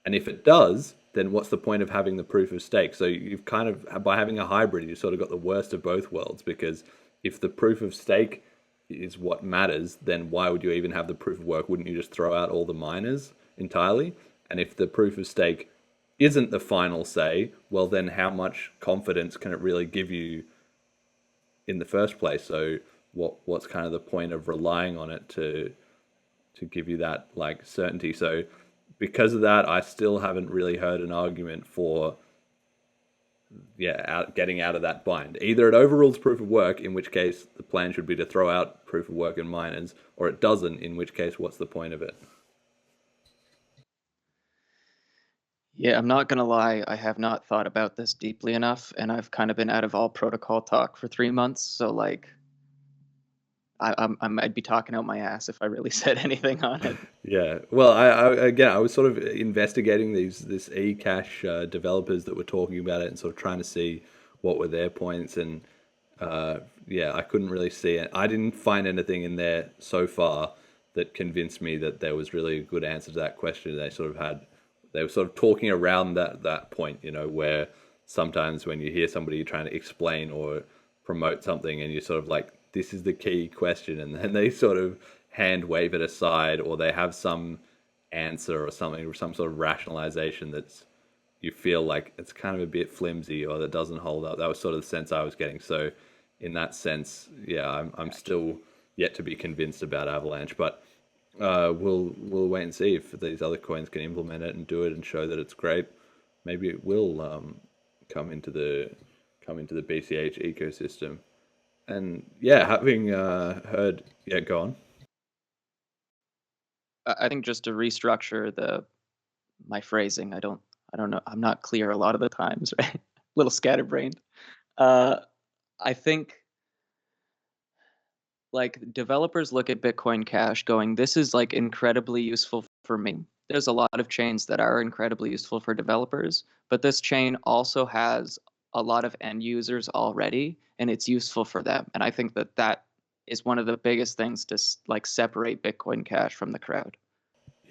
And if it does, then what's the point of having the proof of stake? So you've kind of, by having a hybrid, you've sort of got the worst of both worlds, because if the proof of stake is what matters, then why would you even have the proof of work? Wouldn't you just throw out all the miners entirely? And if the proof of stake isn't the final say, well, then how much confidence can it really give you in the first place? So what's kind of the point of relying on it to give you that like certainty? So because of that, I still haven't really heard an argument for getting out of that bind. Either it overrules proof of work, in which case the plan should be to throw out proof of work and miners, or it doesn't, in which case what's the point of it? Yeah, I'm not gonna lie, I have not thought about this deeply enough, and I've kind of been out of all protocol talk for 3 months. So like, I'd be talking out my ass if I really said anything on it. Yeah, well, I was sort of investigating this eCash developers that were talking about it and sort of trying to see what were their points, and I couldn't really see it. I didn't find anything in there so far that convinced me that there was really a good answer to that question. They were sort of talking around that point, where sometimes when you hear somebody trying to explain or promote something, and you're sort of like, this is the key question, and then they sort of hand wave it aside, or they have some answer or something, or some sort of rationalization that's, you feel like it's kind of a bit flimsy or that doesn't hold up. That was sort of the sense I was getting. So in that sense, I'm still yet to be convinced about Avalanche, but we'll wait and see if these other coins can implement it and do it and show that it's great. Maybe it will come into the BCH ecosystem. And having heard, go on. I think just to restructure my phrasing, I don't know, I'm not clear a lot of the times, right? A little scatterbrained. I think like developers look at Bitcoin Cash going, this is like incredibly useful for me. There's a lot of chains that are incredibly useful for developers, but this chain also has a lot of end users already, and it's useful for them. And I think that is one of the biggest things to like separate Bitcoin Cash from the crowd.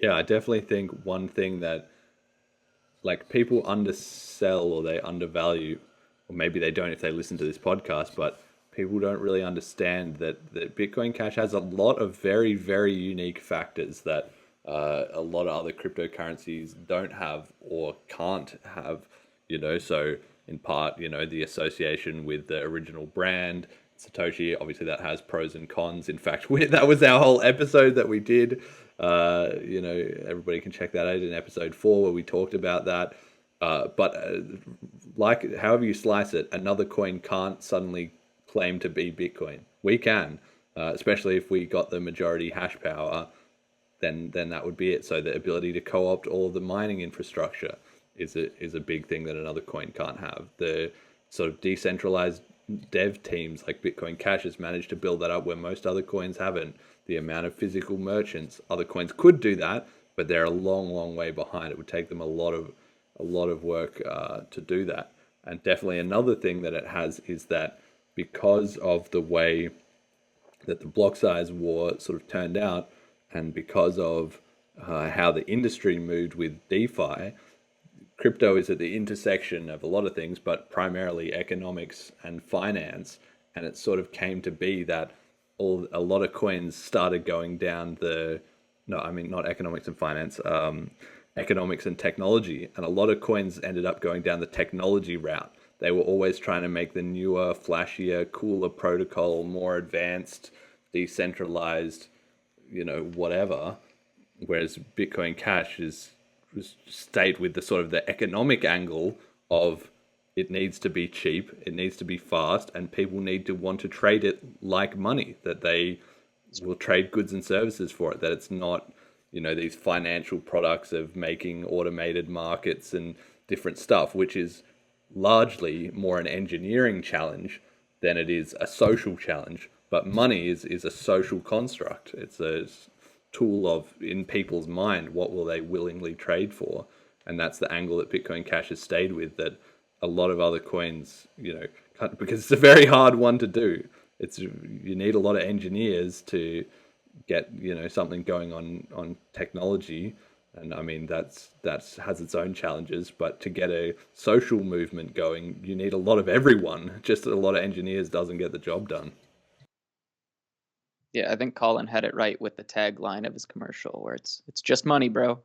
Yeah, I definitely think one thing that like people undersell or they undervalue, or maybe they don't if they listen to this podcast, but people don't really understand that Bitcoin Cash has a lot of very, very unique factors that a lot of other cryptocurrencies don't have or can't have, so in part, the association with the original brand, Satoshi, obviously that has pros and cons. In fact, that was our whole episode that we did. Everybody can check that out in episode 4 where we talked about that. But like, however you slice it, another coin can't suddenly claim to be Bitcoin. We can, especially if we got the majority hash power, then that would be it. So the ability to co-opt all of the mining infrastructure is a big thing that another coin can't have. The sort of decentralized dev teams like Bitcoin Cash has managed to build that up where most other coins haven't. The amount of physical merchants, other coins could do that, but they're a long, long way behind. It would take them a lot of work to do that. And definitely another thing that it has is that because of the way that the block size war sort of turned out, and because of how the industry moved with DeFi, crypto is at the intersection of a lot of things, but primarily economics and finance. And it sort of came to be that a lot of coins started going down not economics and finance, economics and technology. And a lot of coins ended up going down the technology route. They were always trying to make the newer, flashier, cooler protocol, more advanced decentralized, whatever. Whereas Bitcoin Cash was stayed with the sort of the economic angle of it needs to be cheap, it needs to be fast, and people need to want to trade it like money, that they will trade goods and services for it, that it's not, these financial products of making automated markets and different stuff, which is largely more an engineering challenge than it is a social challenge. But money is a social construct. It's a tool of, in people's mind, what will they willingly trade for? And that's the angle that Bitcoin Cash has stayed with, that a lot of other coins, because it's a very hard one to do. You need a lot of engineers to get, something going on technology. And I mean, that's has its own challenges, but to get a social movement going, you need a lot of everyone. Just a lot of engineers doesn't get the job done. Yeah, I think Colin had it right with the tagline of his commercial, where it's just money, bro.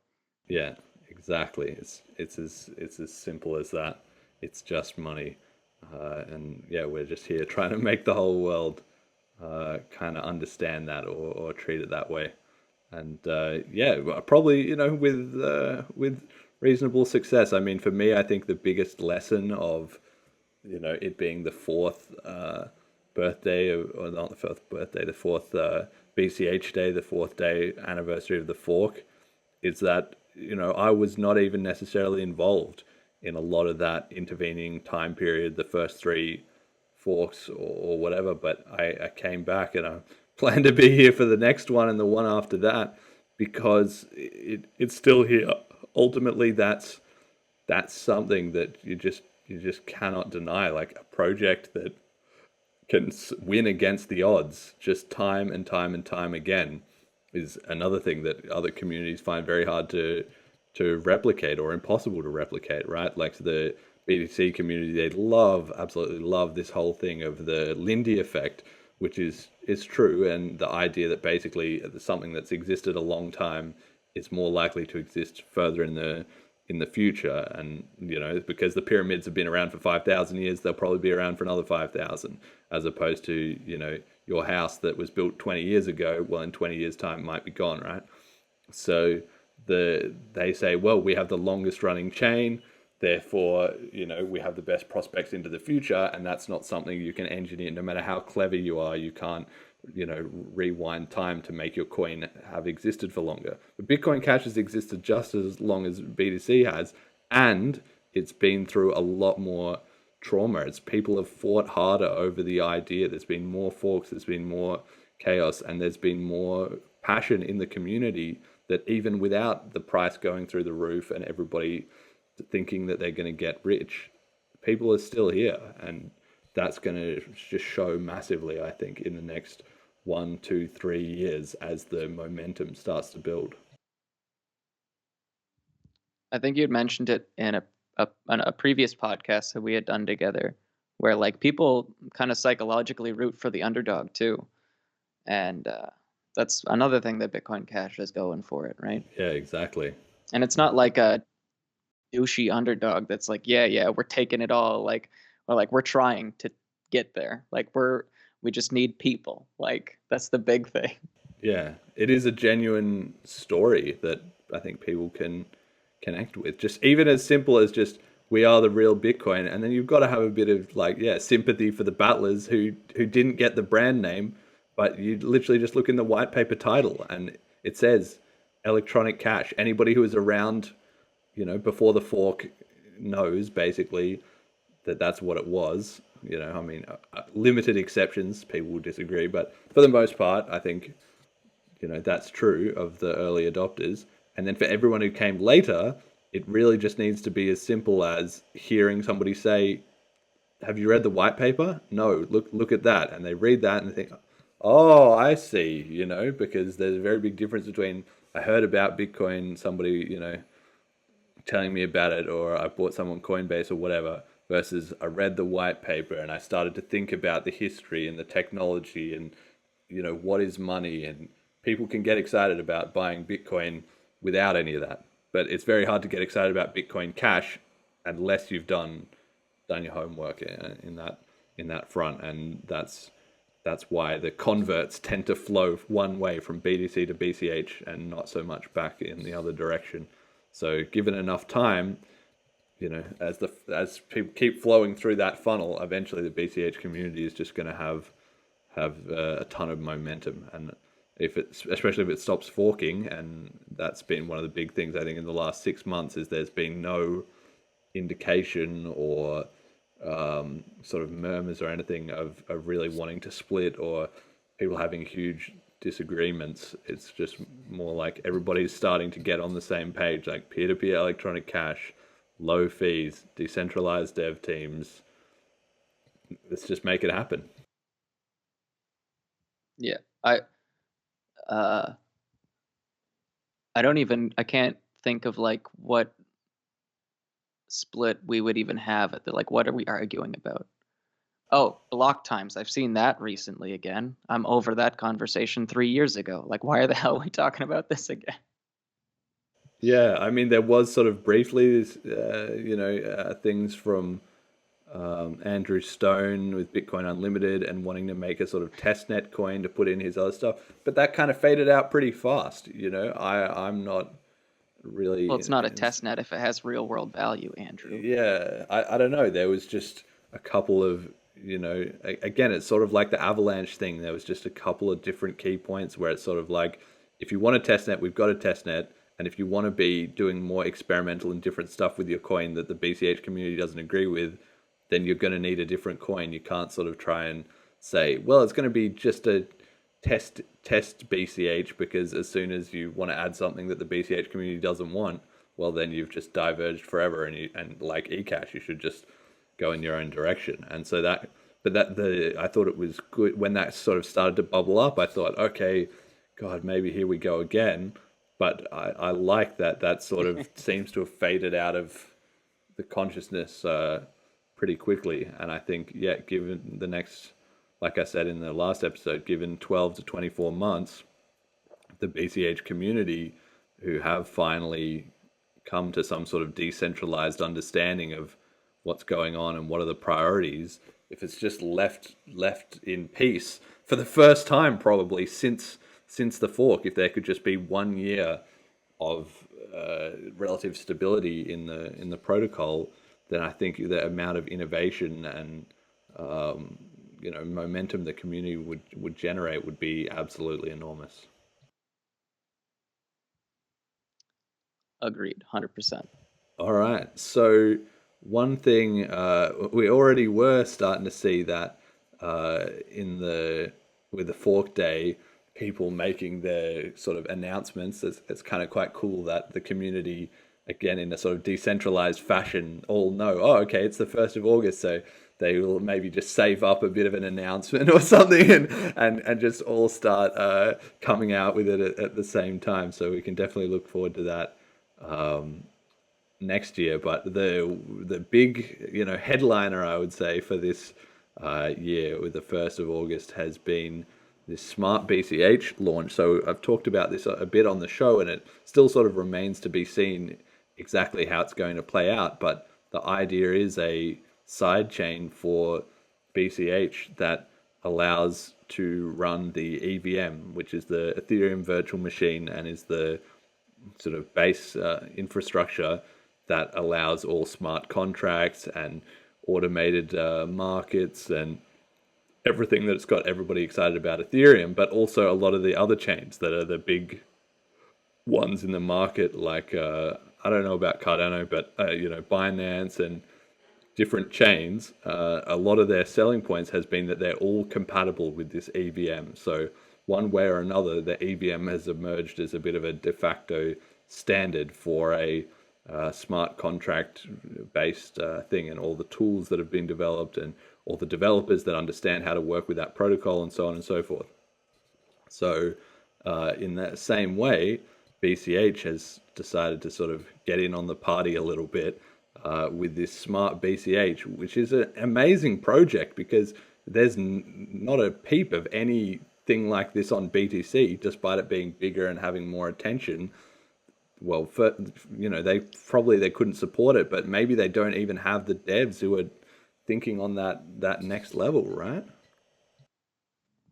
Yeah, exactly. It's as simple as that. It's just money, and yeah, we're just here trying to make the whole world kind of understand that, or treat it that way. And yeah, probably with reasonable success. I mean, for me, I think the biggest lesson of it being the fourth birthday, or not the fourth birthday, the fourth BCH day, the fourth day anniversary of the fork, is that I was not even necessarily involved in a lot of that intervening time period, the first three forks or whatever, but I came back, and I plan to be here for the next one and the one after that, because it's still here. Ultimately, that's something that you just cannot deny. Like, a project that can win against the odds just time and time and time again is another thing that other communities find very hard to replicate, or impossible to replicate, right? Like the BTC community, they absolutely love this whole thing of the Lindy effect, which is true, and the idea that basically something that's existed a long time is more likely to exist further in the future. And because the pyramids have been around for 5,000 years, they'll probably be around for another 5,000, as opposed to your house that was built 20 years ago, well, in 20 years time it might be gone, right? So they say, well, we have the longest running chain, therefore we have the best prospects into the future, and that's not something you can engineer. No matter how clever you are, you can't rewind time to make your coin have existed for longer. But Bitcoin Cash has existed just as long as BTC has, and it's been through a lot more trauma. People have fought harder over the idea. There's been more forks, there's been more chaos, and there's been more passion in the community, that even without the price going through the roof and everybody thinking that they're going to get rich, people are still here. And that's going to just show massively, I think, in the next 1, 2, 3 years as the momentum starts to build. I think you'd mentioned it in a previous podcast that we had done together, where like people kind of psychologically root for the underdog too. And that's another thing that Bitcoin Cash is going for it, right? Yeah, exactly. And it's not like a douchey underdog that's like, yeah, we're taking it all, like, or like we're trying to get there. Like we just need people. Like, that's the big thing. Yeah, it is a genuine story that I think people can connect with. Just even as simple as just, we are the real Bitcoin, and then you've got to have a bit of sympathy for the battlers who didn't get the brand name, but you literally just look in the white paper title and it says electronic cash. Anybody who was around, before the fork knows basically that that's what it was. I mean, limited exceptions, people will disagree, but for the most part, I think, that's true of the early adopters. And then for everyone who came later, it really just needs to be as simple as hearing somebody say, have you read the white paper? No, look at that. And they read that and they think, oh, I see, because there's a very big difference between, I heard about Bitcoin, somebody, telling me about it, or I bought some on Coinbase or whatever, versus I read the white paper and I started to think about the history and the technology and, what is money. And people can get excited about buying Bitcoin without any of that. But it's very hard to get excited about Bitcoin Cash unless you've done your homework in that front. And that's that's why the converts tend to flow one way from BTC to BCH and not so much back in the other direction. So given enough time, as people keep flowing through that funnel, eventually the BCH community is just going to have a ton of momentum. And especially if it stops forking, and that's been one of the big things I think in the last 6 months, is there's been no indication or sort of murmurs or anything of really wanting to split or people having huge disagreements. It's just more like everybody's starting to get on the same page, like peer-to-peer electronic cash, low fees, decentralized dev teams. Let's just make it happen. Yeah, uh, I can't think of like what split we would even have at the, like, what are we arguing about? Oh, block times. I've seen that recently again. I'm over that conversation 3 years ago. Like, why the hell are we talking about this again? Yeah, I mean, there was sort of briefly, things from Andrew Stone with Bitcoin Unlimited and wanting to make a sort of testnet coin to put in his other stuff, but that kind of faded out pretty fast. I'm not really. Well, it's not a test net if it has real world value, Andrew. Yeah, I don't know. There was just a couple of, again, it's sort of like the Avalanche thing. There was just a couple of different key points where it's sort of like, if you want a testnet, we've got a testnet. And if you want to be doing more experimental and different stuff with your coin that the BCH community doesn't agree with, then you're going to need a different coin. You can't sort of try and say, well, it's going to be just a test BCH, because as soon as you want to add something that the BCH community doesn't want, well, then you've just diverged forever. And like eCash, you should just go in your own direction. And so I thought it was good when that sort of started to bubble up. I thought, okay, God, maybe here we go again. But I like that sort of seems to have faded out of the consciousness pretty quickly. And I think, yeah, given the next, like I said in the last episode, given 12 to 24 months, the BCH community, who have finally come to some sort of decentralized understanding of what's going on and what are the priorities, if it's just left in peace for the first time probably since the fork, if there could just be 1 year of relative stability in the protocol, then I think the amount of innovation and momentum the community would generate would be absolutely enormous. Agreed, 100%. All right, so one thing we already were starting to see that with the fork day, people making their sort of announcements. It's kind of quite cool that the community, again, in a sort of decentralized fashion, all know, oh, okay, it's the 1st of August, so they will maybe just save up a bit of an announcement or something and just all start coming out with it at the same time. So we can definitely look forward to that next year. But the big, headliner, I would say, for this year with the 1st of August has been this smartBCH launch. So I've talked about this a bit on the show, and it still sort of remains to be seen exactly how it's going to play out. But the idea is a side chain for BCH that allows to run the EVM, which is the Ethereum virtual machine, and is the sort of base infrastructure that allows all smart contracts and automated markets and everything that's got everybody excited about Ethereum, but also a lot of the other chains that are the big ones in the market, like I don't know about Cardano, but Binance and different chains. A lot of their selling points has been that they're all compatible with this EVM. So one way or another, the EVM has emerged as a bit of a de facto standard for a smart contract based thing, and all the tools that have been developed and all the developers that understand how to work with that protocol and so on and so forth. So in that same way, BCH has decided to sort of get in on the party a little bit with this smartBCH, which is an amazing project because there's not a peep of anything like this on BTC, despite it being bigger and having more attention. Well, they couldn't support it, but maybe they don't even have the devs who are thinking on that next level, right?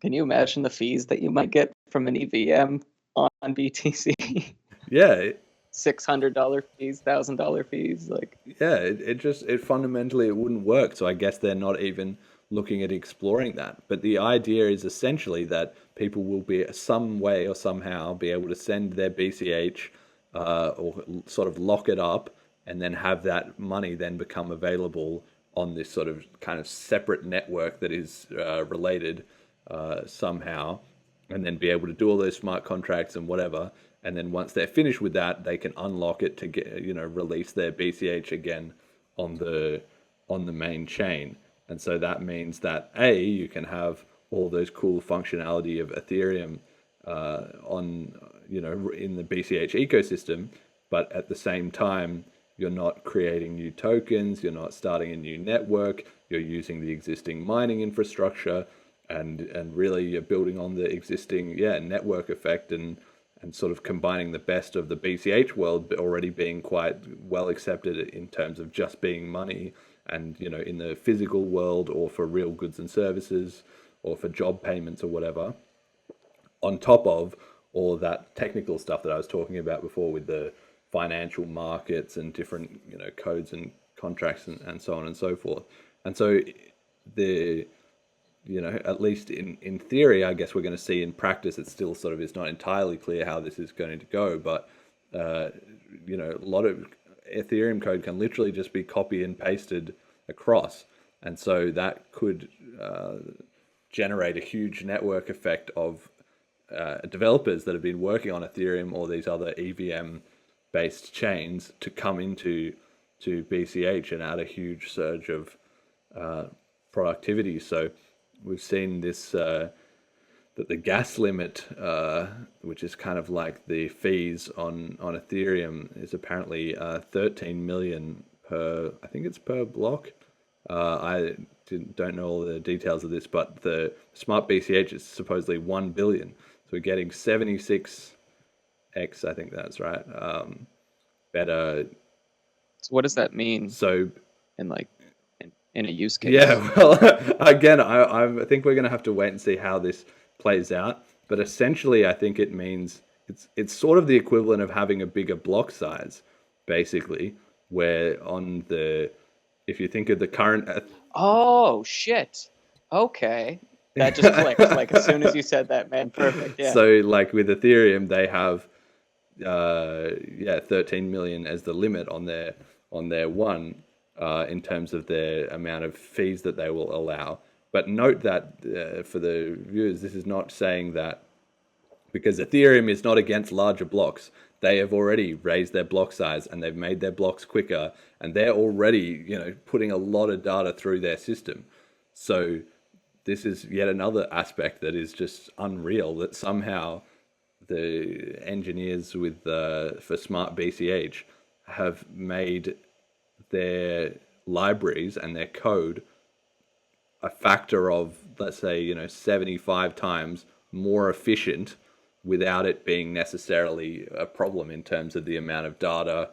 Can you imagine the fees that you might get from an EVM on BTC? Yeah, $600 fees, $1,000 fees, like. yeah, it fundamentally it wouldn't work. So I guess they're not even looking at exploring that. But the idea is essentially that people will be some way or somehow be able to send their BCH or sort of lock it up and then have that money then become available on this sort of kind of separate network that is related somehow, and then be able to do all those smart contracts and whatever. And then once they're finished with that, they can unlock it to get, release their BCH again on the main chain. And so that means that you can have all those cool functionality of Ethereum on in the BCH ecosystem, but at the same time you're not creating new tokens, you're not starting a new network, you're using the existing mining infrastructure, and really you're building on the existing network effect and sort of combining the best of the BCH world, but already being quite well accepted in terms of just being money, and in the physical world or for real goods and services or for job payments or whatever, on top of all of that technical stuff that I was talking about before with the financial markets and different codes and contracts and so on and so forth. And so the at least in theory, I guess we're going to see in practice, it still sort of is not entirely clear how this is going to go, but a lot of Ethereum code can literally just be copy and pasted across, and so that could generate a huge network effect of developers that have been working on Ethereum or these other EVM based chains to come into BCH and add a huge surge of productivity. So we've seen this that the gas limit, which is kind of like the fees on Ethereum, is apparently 13 million per, I think it's per block. I don't know all the details of this, but the smart BCH is supposedly 1 billion. So we're getting 76x, I think that's right. Better. So what does that mean? So in a use case? Yeah, well, again, I think we're going to have to wait and see how this plays out. But essentially, I think it means it's sort of the equivalent of having a bigger block size, basically, where if you think of the current... Oh, shit. Okay. That just clicked, like, as soon as you said that, man. Perfect, yeah. So, like, with Ethereum, they have, 13 million as the limit on their one, in terms of their amount of fees that they will allow. But note that, for the viewers, this is not saying that because Ethereum is not against larger blocks. They have already raised their block size and they've made their blocks quicker, and they're already, putting a lot of data through their system. So this is yet another aspect that is just unreal, that somehow the engineers for smartBCH have made their libraries and their code a factor of, let's say, 75 times more efficient, without it being necessarily a problem in terms of the amount of data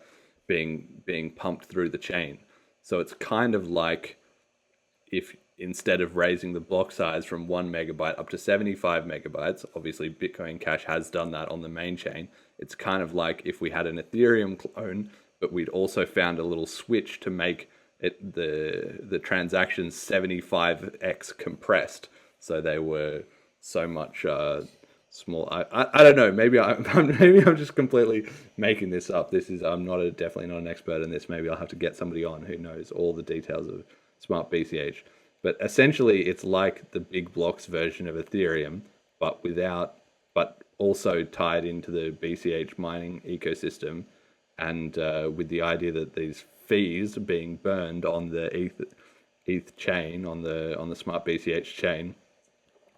being pumped through the chain. So it's kind of like if instead of raising the block size from 1 megabyte up to 75 megabytes, obviously Bitcoin Cash has done that on the main chain. It's kind of like if we had an Ethereum clone, but we'd also found a little switch to make it the transactions 75x compressed, so they were so much small. I don't know. Maybe I'm just completely making this up. I'm definitely not an expert in this. Maybe I'll have to get somebody on who knows all the details of smartBCH. But essentially, it's like the big blocks version of Ethereum, but also tied into the BCH mining ecosystem, and with the idea that these fees being burned on the ETH chain, on the smartBCH chain,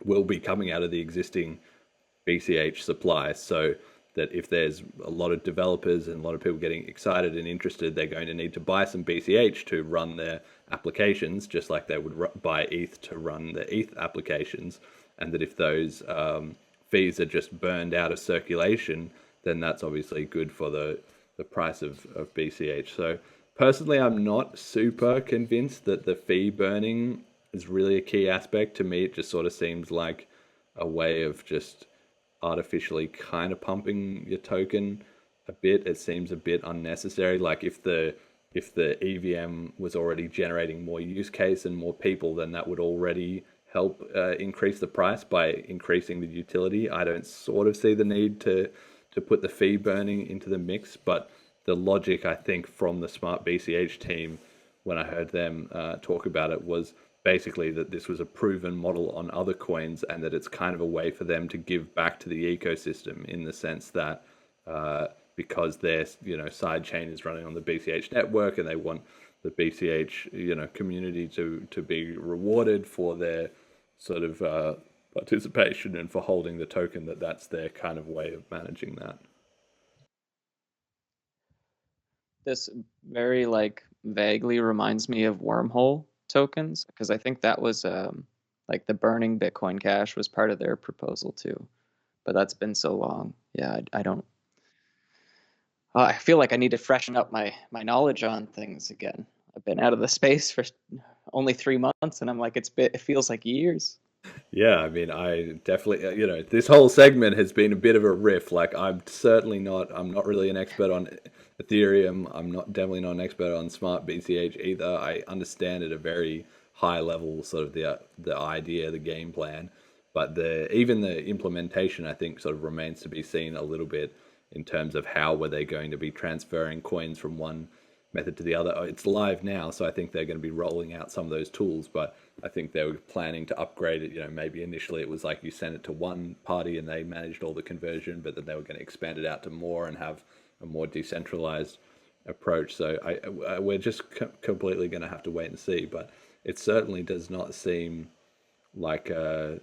will be coming out of the existing BCH supply, so that if there's a lot of developers and a lot of people getting excited and interested, they're going to need to buy some BCH to run their applications, just like they would buy ETH to run the ETH applications. And that if those fees are just burned out of circulation, then that's obviously good for the price of BCH. So personally, I'm not super convinced that the fee burning is really a key aspect. To me, it just sort of seems like a way of just artificially kind of pumping your token a bit. It seems a bit unnecessary. Like if the EVM was already generating more use case and more people, then that would already help increase the price by increasing the utility. I don't sort of see the need to put the fee burning into the mix, but the logic I think from the smartBCH team when I heard them talk about it was basically that this was a proven model on other coins and that it's kind of a way for them to give back to the ecosystem in the sense that because their side chain is running on the BCH network and they want the BCH community to be rewarded for their sort of participation and for holding the token, that's their kind of way of managing that. This very like vaguely reminds me of wormhole tokens because I think that was like the burning Bitcoin Cash was part of their proposal too, but that's been so long. Yeah, I don't. I feel like I need to freshen up my knowledge on things again. I've been out of the space for only 3 months, and I'm like, it feels like years. Yeah, I mean, I definitely, this whole segment has been a bit of a riff. Like, I'm not really an expert on Ethereum. I'm not definitely not an expert on Smart BCH either. I understand at a very high level, sort of the idea, the game plan, but even the implementation, I think, sort of remains to be seen a little bit in terms of how were they going to be transferring coins from one method to the other. It's live now, so I think they're going to be rolling out some of those tools, but I think they were planning to upgrade it. Maybe initially it was like you sent it to one party and they managed all the conversion, but then they were going to expand it out to more and have a more decentralized approach. So we're just completely going to have to wait and see, but it certainly does not seem like an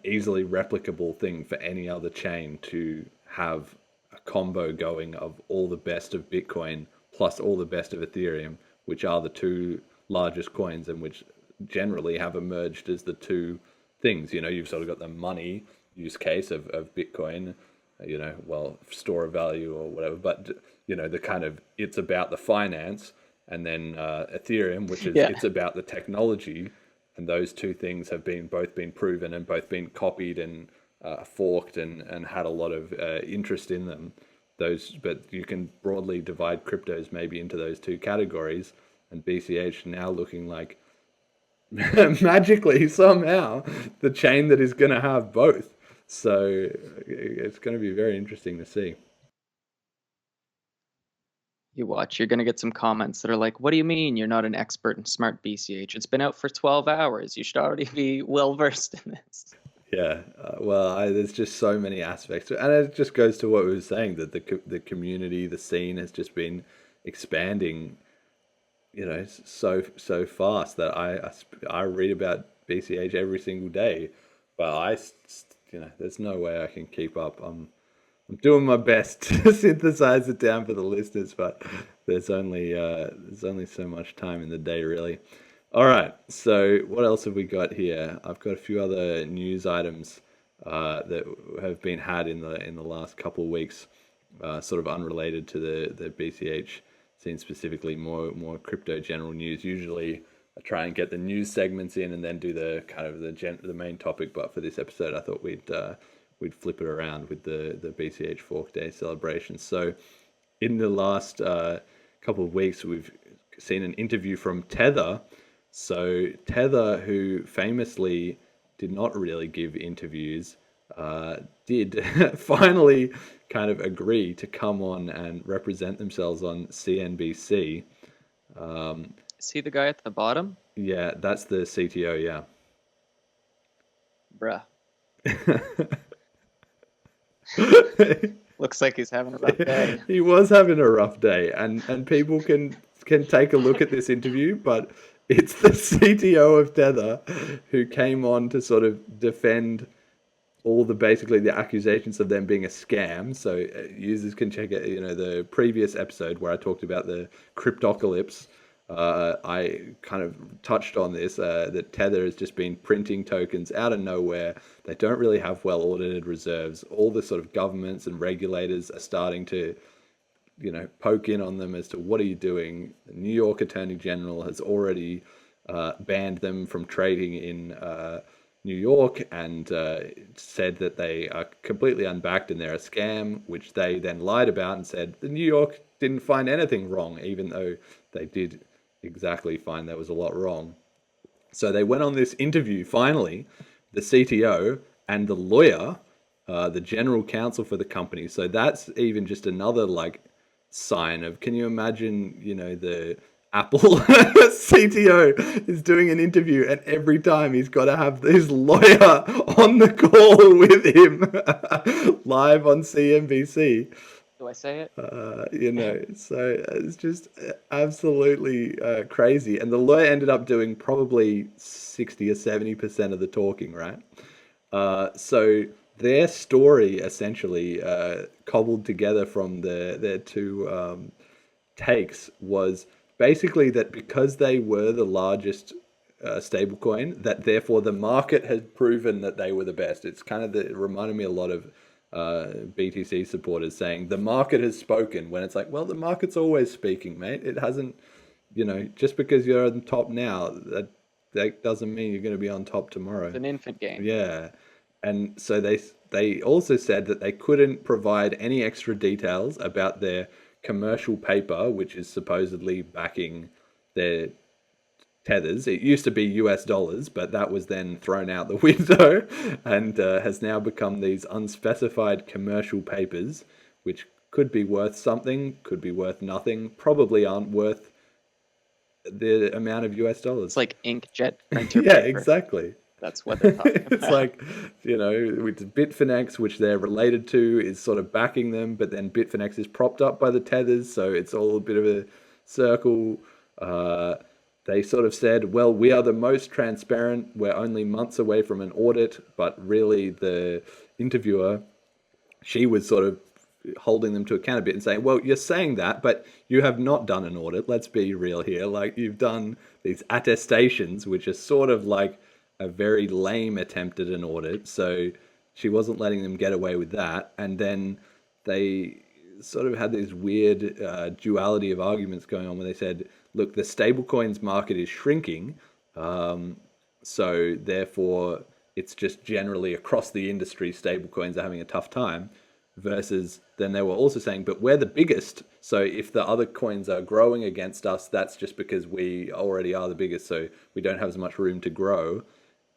easily replicable thing for any other chain to have a combo going of all the best of Bitcoin plus all the best of Ethereum, which are the two largest coins and which generally have emerged as the two things. You've sort of got the money use case of Bitcoin, store of value or whatever, but the kind of it's about the finance, and then Ethereum, which is it's about the technology, and those two things have both been proven and both been copied and forked and had a lot of interest in them. But you can broadly divide cryptos maybe into those two categories, and BCH now looking like magically somehow the chain that is going to have both. So it's going to be very interesting to see. You watch, you're going to get some comments that are like, what do you mean you're not an expert in Smart BCH? It's been out for 12 hours. You should already be well versed in this. Yeah, there's just so many aspects, and it just goes to what we were saying, that the community, the scene has just been expanding, so fast that I read about BCH every single day, but there's no way I can keep up. I'm doing my best to synthesize it down for the listeners, but there's only so much time in the day, really. All right, so what else have we got here? I've got a few other news items that have been had in the last couple of weeks, sort of unrelated to the BCH scene specifically, more crypto general news. Usually, I try and get the news segments in and then do the kind of the main topic. But for this episode, I thought we'd flip it around with the BCH Fork Day celebration. So, in the last couple of weeks, we've seen an interview from Tether. So Tether, who famously did not really give interviews, did finally kind of agree to come on and represent themselves on CNBC. Is he the guy at the bottom? Yeah, that's the CTO, yeah. Bruh. Looks like he's having a rough day. He was having a rough day, and people can take a look at this interview, but it's the CTO of Tether who came on to sort of defend all basically the accusations of them being a scam. So users can check out, the previous episode where I talked about the cryptocalypse. I kind of touched on this, that Tether has just been printing tokens out of nowhere. They don't really have well audited reserves. All the sort of governments and regulators are starting to poke in on them as to what are you doing. The New York Attorney General has already banned them from trading in New York and said that they are completely unbacked and they're a scam, which they then lied about and said the New York didn't find anything wrong, even though they did exactly find there was a lot wrong. So they went on this interview, finally, the CTO and the lawyer, the general counsel for the company. So that's even just another like sign of, can you imagine, the Apple CTO is doing an interview and every time he's got to have this lawyer on the call with him live on CNBC. Do I say it? So it's just absolutely crazy. And the lawyer ended up doing probably 60 or 70% of the talking, right? So their story essentially cobbled together from their two takes was basically that because they were the largest stablecoin, that therefore the market has proven that they were the best. It's kind of it reminded me a lot of BTC supporters saying the market has spoken, when it's like, well, the market's always speaking, mate. It hasn't, just because you're on top now, that doesn't mean you're going to be on top tomorrow. It's an infant game. Yeah. And so they also said that they couldn't provide any extra details about their commercial paper, which is supposedly backing their tethers. It used to be US dollars, but that was then thrown out the window and has now become these unspecified commercial papers, which could be worth something, could be worth nothing, probably aren't worth the amount of US dollars. It's like inkjet printer yeah, paper. exactly. That's what they're talking about. It's like, with Bitfinex, which they're related to, is sort of backing them, but then Bitfinex is propped up by the tethers, so it's all a bit of a circle. They sort of said, well, we are the most transparent, we're only months away from an audit, but really the interviewer, she was sort of holding them to account a bit and saying, well, you're saying that, but you have not done an audit. Let's be real here. Like, you've done these attestations, which are sort of like a very lame attempt at an audit. So she wasn't letting them get away with that. And then they sort of had this weird duality of arguments going on where they said, look, the stablecoins market is shrinking. So therefore, it's just generally across the industry, stablecoins are having a tough time. Versus then they were also saying, but we're the biggest. So if the other coins are growing against us, that's just because we already are the biggest. So we don't have as much room to grow.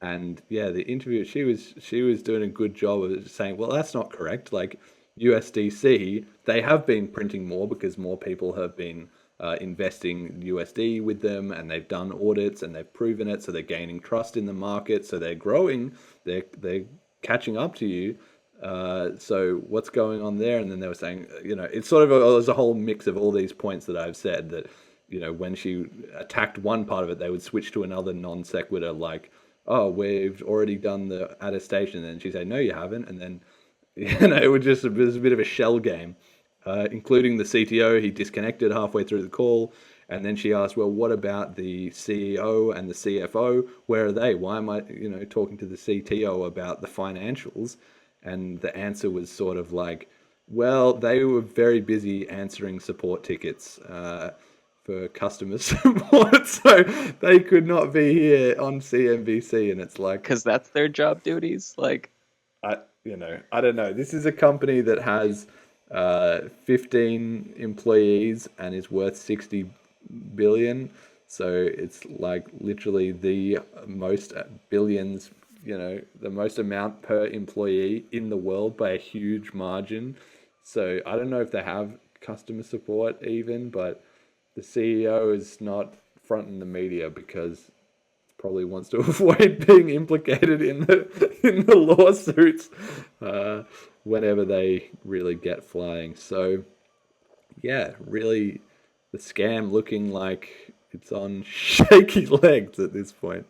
And yeah, the interviewer, she was doing a good job of saying, well, that's not correct. Like USDC, they have been printing more because more people have been investing USD with them, and they've done audits and they've proven it. So they're gaining trust in the market. So they're growing. They're catching up to you. So what's going on there? And then they were saying, it's sort of there's a whole mix of all these points that I've said that, when she attacked one part of it, they would switch to another non sequitur like, oh, we've already done the attestation. And she said, no, you haven't. And then, it was a bit of a shell game, including the CTO. He disconnected halfway through the call. And then she asked, well, what about the CEO and the CFO? Where are they? Why am I, talking to the CTO about the financials? And the answer was sort of like, well, they were very busy answering support tickets for customer support, so they could not be here on CNBC. And it's like, because that's their job duties. Like, I don't know. This is a company that has 15 employees and is worth 60 billion. So it's like literally the most billions, the most amount per employee in the world by a huge margin. So I don't know if they have customer support even, but the CEO is not fronting the media because probably wants to avoid being implicated in the lawsuits whenever they really get flying. So yeah, really the scam looking like it's on shaky legs at this point.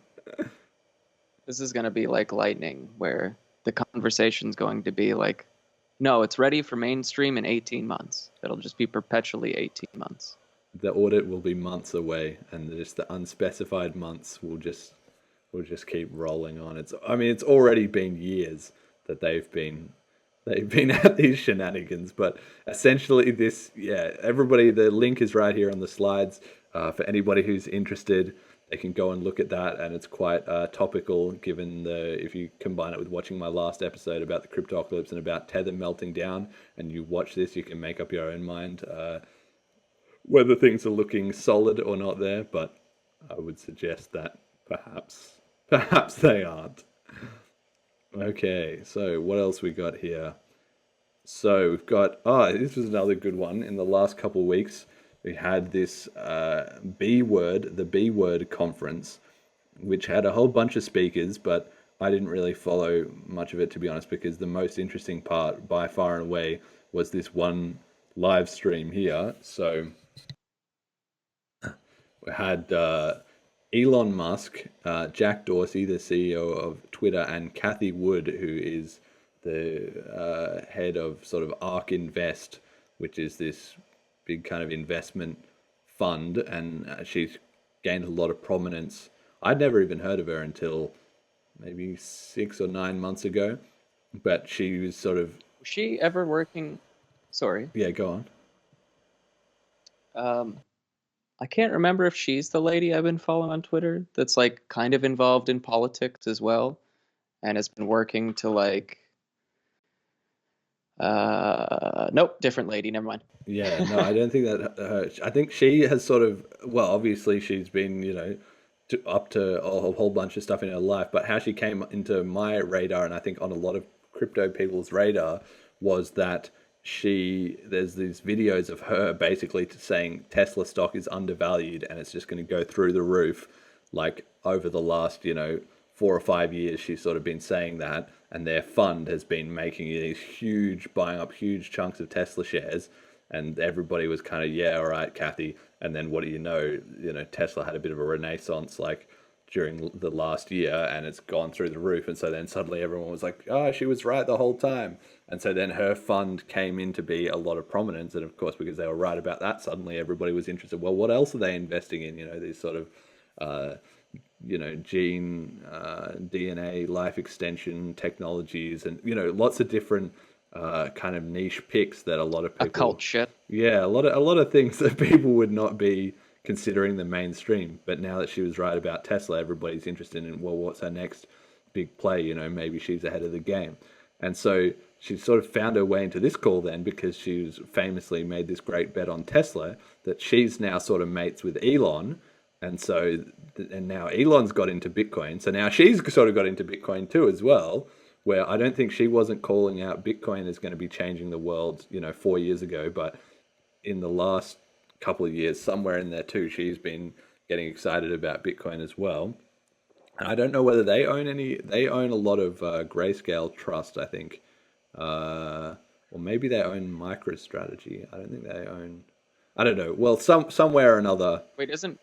This is going to be like lightning, where the conversation's going to be like, no, it's ready for mainstream in 18 months. It'll just be perpetually 18 months. The audit will be months away, and just the unspecified months will just keep rolling on. It's already been years that they've been at these shenanigans, but essentially everybody, the link is right here on the slides for anybody who's interested. they can go and look at that, and it's quite topical given the if you combine it with watching my last episode about the cryptocalypse and about Tether melting down, and you watch this, you can make up your own mind whether things are looking solid or not there. But I would suggest that perhaps they aren't. Okay, so what else we got here? So we've got, this was another good one. In the last couple of weeks, we had this the B Word conference, which had a whole bunch of speakers, but I didn't really follow much of it, to be honest, because the most interesting part by far and away was this one live stream here. So we had Elon Musk, Jack Dorsey, the CEO of Twitter, and Cathie Wood, who is the head of sort of ARK Invest, which is this big kind of investment fund, and she's gained a lot of prominence. I'd never even heard of her until maybe 6 or 9 months ago, but she was sort of... Was she ever working? Sorry. Yeah, go on. I can't remember if she's the lady I've been following on Twitter that's like kind of involved in politics as well, and has been working to like... nope, different lady. Never mind. Yeah, no, I don't think that her. I think she has sort of, well, obviously she's been, up to a whole bunch of stuff in her life, but how she came into my radar, and I think on a lot of crypto people's radar, was that there's these videos of her basically saying Tesla stock is undervalued and it's just going to go through the roof. Like over the last, 4 or 5 years, she's sort of been saying that, and their fund has been making these buying up huge chunks of Tesla shares, and everybody was kind of, yeah, all right, Cathie. And then what do you know, Tesla had a bit of a renaissance like during the last year, and it's gone through the roof. And so then suddenly everyone was like, oh, she was right the whole time. And so then her fund came into be a lot of prominence, and of course, because they were right about that, suddenly everybody was interested. Well, what else are they investing in? These sort of gene, DNA, life extension technologies, and lots of different kind of niche picks that a lot of people... Occult shit. Yeah, a lot of things that people would not be considering the mainstream. But now that she was right about Tesla, everybody's interested in, well, what's her next big play? Maybe she's ahead of the game. And so she sort of found her way into this call then, because she's famously made this great bet on Tesla that she's now sort of mates with Elon. And so, and now Elon's got into Bitcoin. So now she's sort of got into Bitcoin too as well, where I don't think she wasn't calling out Bitcoin is going to be changing the world, 4 years ago. But in the last couple of years, somewhere in there too, she's been getting excited about Bitcoin as well. And I don't know whether they own a lot of Grayscale Trust, I think. Or maybe they own MicroStrategy. I don't think they own... I don't know. Well, somewhere or another... Wait, isn't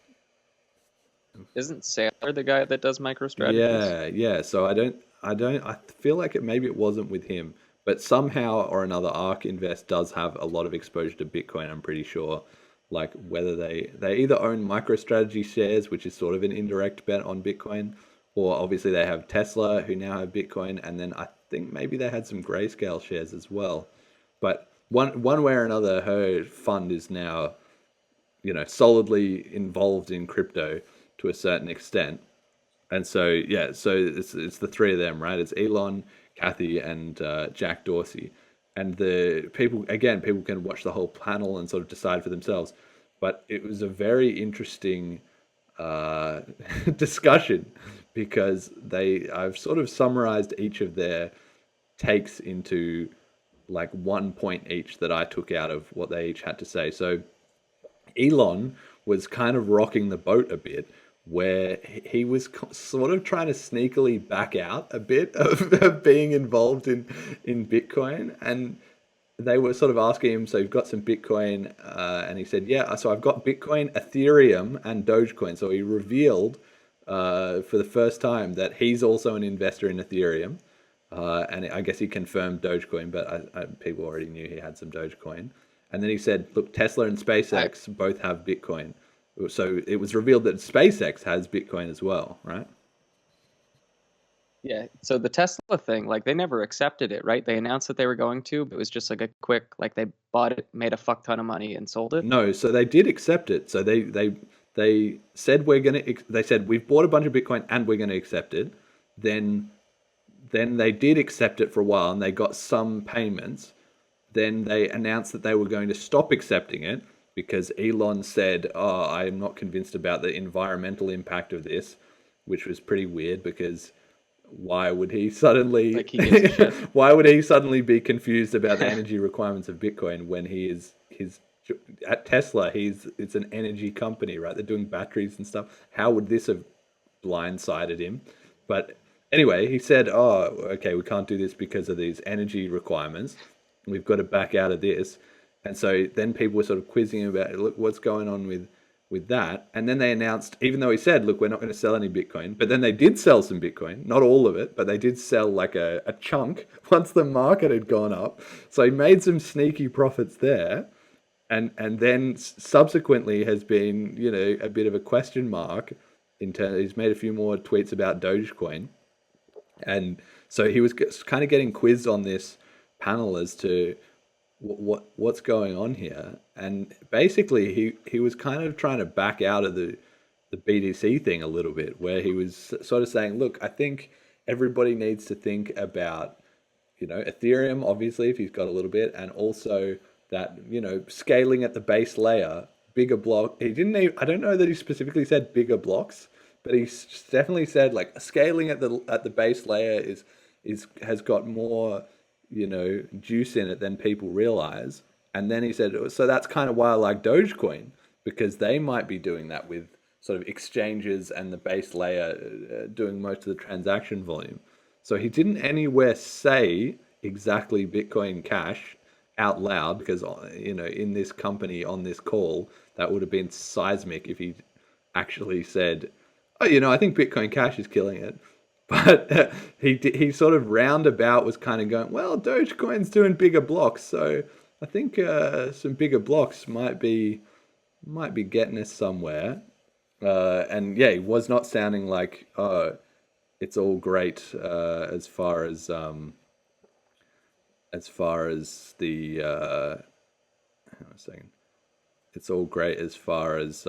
Saylor the guy that does MicroStrategies? Yeah. So I feel like maybe it wasn't with him, but somehow or another, ARK Invest does have a lot of exposure to Bitcoin. I'm pretty sure, like whether they either own MicroStrategy shares, which is sort of an indirect bet on Bitcoin, or obviously they have Tesla, who now have Bitcoin, and then I think maybe they had some Grayscale shares as well. But one way or another, her fund is now, solidly involved in crypto to a certain extent. And so, yeah, so it's the three of them, right? It's Elon, Cathie, and Jack Dorsey. And people can watch the whole panel and sort of decide for themselves. But it was a very interesting discussion, because I've sort of summarized each of their takes into like 1 point each that I took out of what they each had to say. So Elon was kind of rocking the boat a bit, where he was sort of trying to sneakily back out a bit of being involved in Bitcoin. And they were sort of asking him, so you've got some Bitcoin, and he said, yeah, so I've got Bitcoin, Ethereum, and Dogecoin. So he revealed for the first time that he's also an investor in Ethereum. And I guess he confirmed Dogecoin, but people already knew he had some Dogecoin. And then he said, look, Tesla and SpaceX both have Bitcoin. So it was revealed that SpaceX has Bitcoin as well, right? Yeah. So the Tesla thing, like they never accepted it, right? They announced that they were going to, but it was just like a quick, like they bought it, made a fuck ton of money and sold it. No, so they did accept it. So they they said they said we've bought a bunch of Bitcoin and we're going to accept it. Then they did accept it for a while and they got some payments. Then they announced that they were going to stop accepting it because Elon said, "Oh, I am not convinced about the environmental impact of this," which was pretty weird because why would he suddenly Like he gives a shit. why would he suddenly be confused about the energy requirements of Bitcoin when he is at Tesla? It's an energy company, right? They're doing batteries and stuff. How would this have blindsided him? But anyway, he said, "Oh, okay, we can't do this because of these energy requirements. We've got to back out of this." And so then people were sort of quizzing him about, look, what's going on with that. And then they announced, even though he said, look, we're not going to sell any Bitcoin, but then they did sell some Bitcoin, not all of it, but they did sell like a chunk once the market had gone up. So he made some sneaky profits there. And then subsequently has been, a bit of a question mark. He's made a few more tweets about Dogecoin. And so he was kind of getting quizzed on this panel as to what's going on here. And basically he was kind of trying to back out of the BTC thing a little bit, where he was sort of saying, look, I think everybody needs to think about, Ethereum, obviously, if he's got a little bit, and also that, scaling at the base layer, bigger block. He didn't even, I don't know that he specifically said bigger blocks, but he definitely said like scaling at the base layer has got more, juice in it than people realize. And then he said, so that's kind of why I like Dogecoin, because they might be doing that with sort of exchanges and the base layer doing most of the transaction volume. So he didn't anywhere say exactly Bitcoin Cash out loud, because, in this company on this call, that would have been seismic if he actually said, oh, I think Bitcoin Cash is killing it. But he sort of roundabout was kind of going, well, Dogecoin's doing bigger blocks, so I think some bigger blocks might be getting us somewhere. And yeah, he was not sounding like, oh, it's all great as far as the hang on a second. It's all great as far as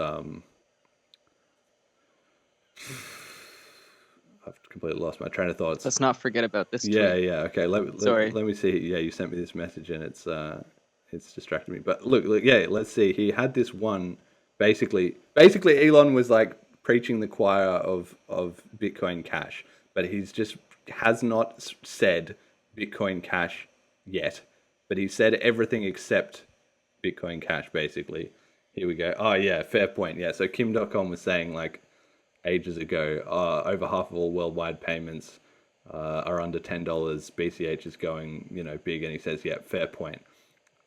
I've completely lost my train of thoughts. Let's not forget about this tweet. Yeah. Okay, Sorry. let me see. Yeah, you sent me this message and it's distracted me. But look, yeah, let's see. He had this one. Basically, Elon was like preaching the choir of Bitcoin Cash, but he's just has not said Bitcoin Cash yet. But he said everything except Bitcoin Cash. Basically, here we go. Oh yeah, fair point. Yeah, so Kim.com was saying like ages ago, over half of all worldwide payments are under $10. BCH is going, big, and he says, yeah, fair point.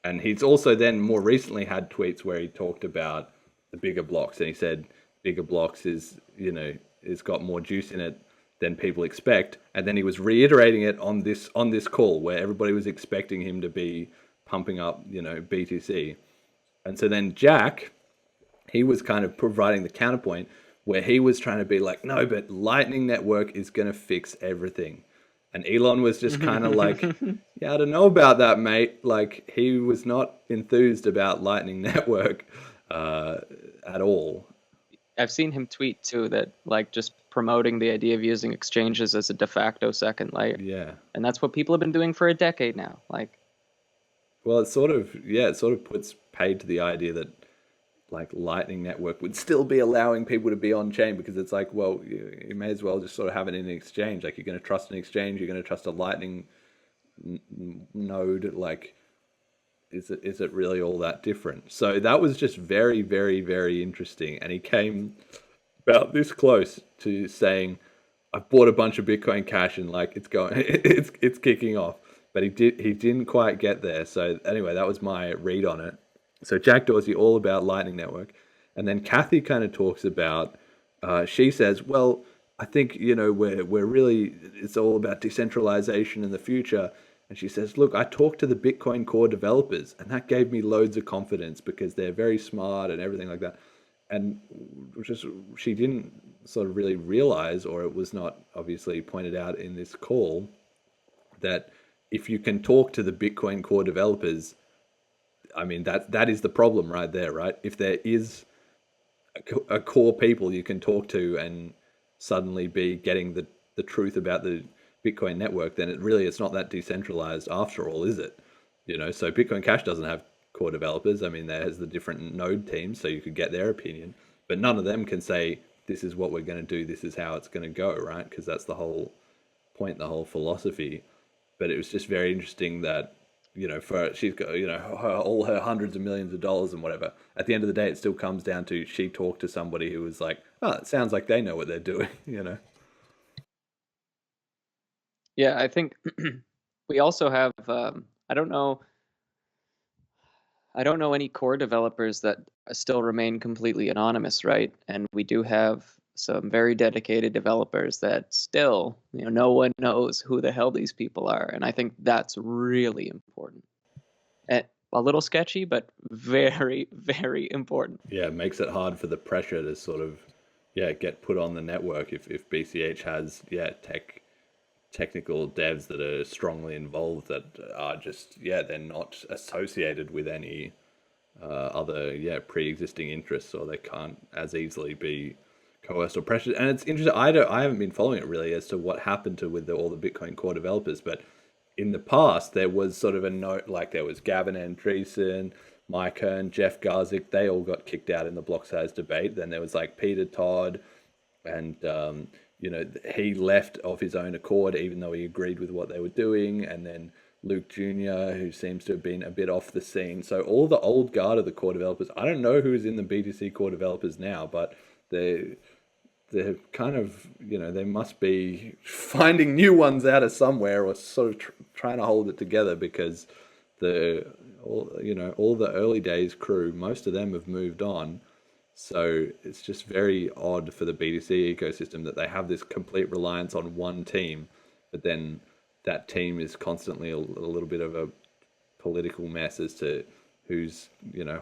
And he's also then more recently had tweets where he talked about the bigger blocks, and he said bigger blocks is, it's got more juice in it than people expect. And then he was reiterating it on this call where everybody was expecting him to be pumping up, BTC. And so then Jack, he was kind of providing the counterpoint, where he was trying to be like, no, but Lightning Network is going to fix everything. And Elon was just kind of like, yeah, I don't know about that, mate. Like, he was not enthused about Lightning Network at all. I've seen him tweet too that like just promoting the idea of using exchanges as a de facto second layer. Yeah. And that's what people have been doing for a decade now. Like, well, it sort of puts paid to the idea that like Lightning Network would still be allowing people to be on chain, because it's like, well, you may as well just sort of have it in an exchange. Like, you're going to trust an exchange, you're going to trust a Lightning node. Like, is it really all that different? So that was just very, very, very interesting. And he came about this close to saying, I've bought a bunch of Bitcoin Cash and like it's going, it's kicking off. But he didn't quite get there. So anyway, that was my read on it. So Jack Dorsey, all about Lightning Network. And then Cathie kind of talks about, she says, well, I think, we're really, it's all about decentralization in the future. And she says, look, I talked to the Bitcoin core developers, and that gave me loads of confidence because they're very smart and everything like that. And just she didn't sort of really realize, or it was not obviously pointed out in this call, that if you can talk to the Bitcoin core developers, I mean, that is the problem right there, right? If there is a core people you can talk to and suddenly be getting the truth about the Bitcoin network, then it's not that decentralized after all, is it? So Bitcoin Cash doesn't have core developers. I mean, there's the different node teams, so you could get their opinion, but none of them can say this is what we're going to do, this is how it's going to go, right? Because that's the whole point, the whole philosophy. But it was just very interesting that for she's got all her hundreds of millions of dollars and whatever. At the end of the day, it still comes down to she talked to somebody who was like, "Oh, it sounds like they know what they're doing." Yeah, I think we also have. I don't know any core developers that still remain completely anonymous, right? And we do have some very dedicated developers that still, no one knows who the hell these people are, and I think that's really important. And a little sketchy, but very, very important. Yeah, it makes it hard for the pressure to sort of get put on the network if BCH has technical devs that are strongly involved that are just they're not associated with any other pre-existing interests, or they can't as easily be coerced or pressured. And it's interesting. I haven't been following it really as to what happened to with all the Bitcoin core developers, but in the past there was sort of a note, like there was Gavin Andreessen, Mike Hearn, Jeff Garzik. They all got kicked out in the block size debate. Then there was like Peter Todd, and he left of his own accord, even though he agreed with what they were doing. And then Luke Jr., who seems to have been a bit off the scene. So all the old guard of the core developers, I don't know who's in the BTC core developers now, but they're kind of, they must be finding new ones out of somewhere, or sort of trying to hold it together, because all the early days crew, most of them have moved on. So it's just very odd for the BTC ecosystem that they have this complete reliance on one team, but then that team is constantly a little bit of a political mess as to who's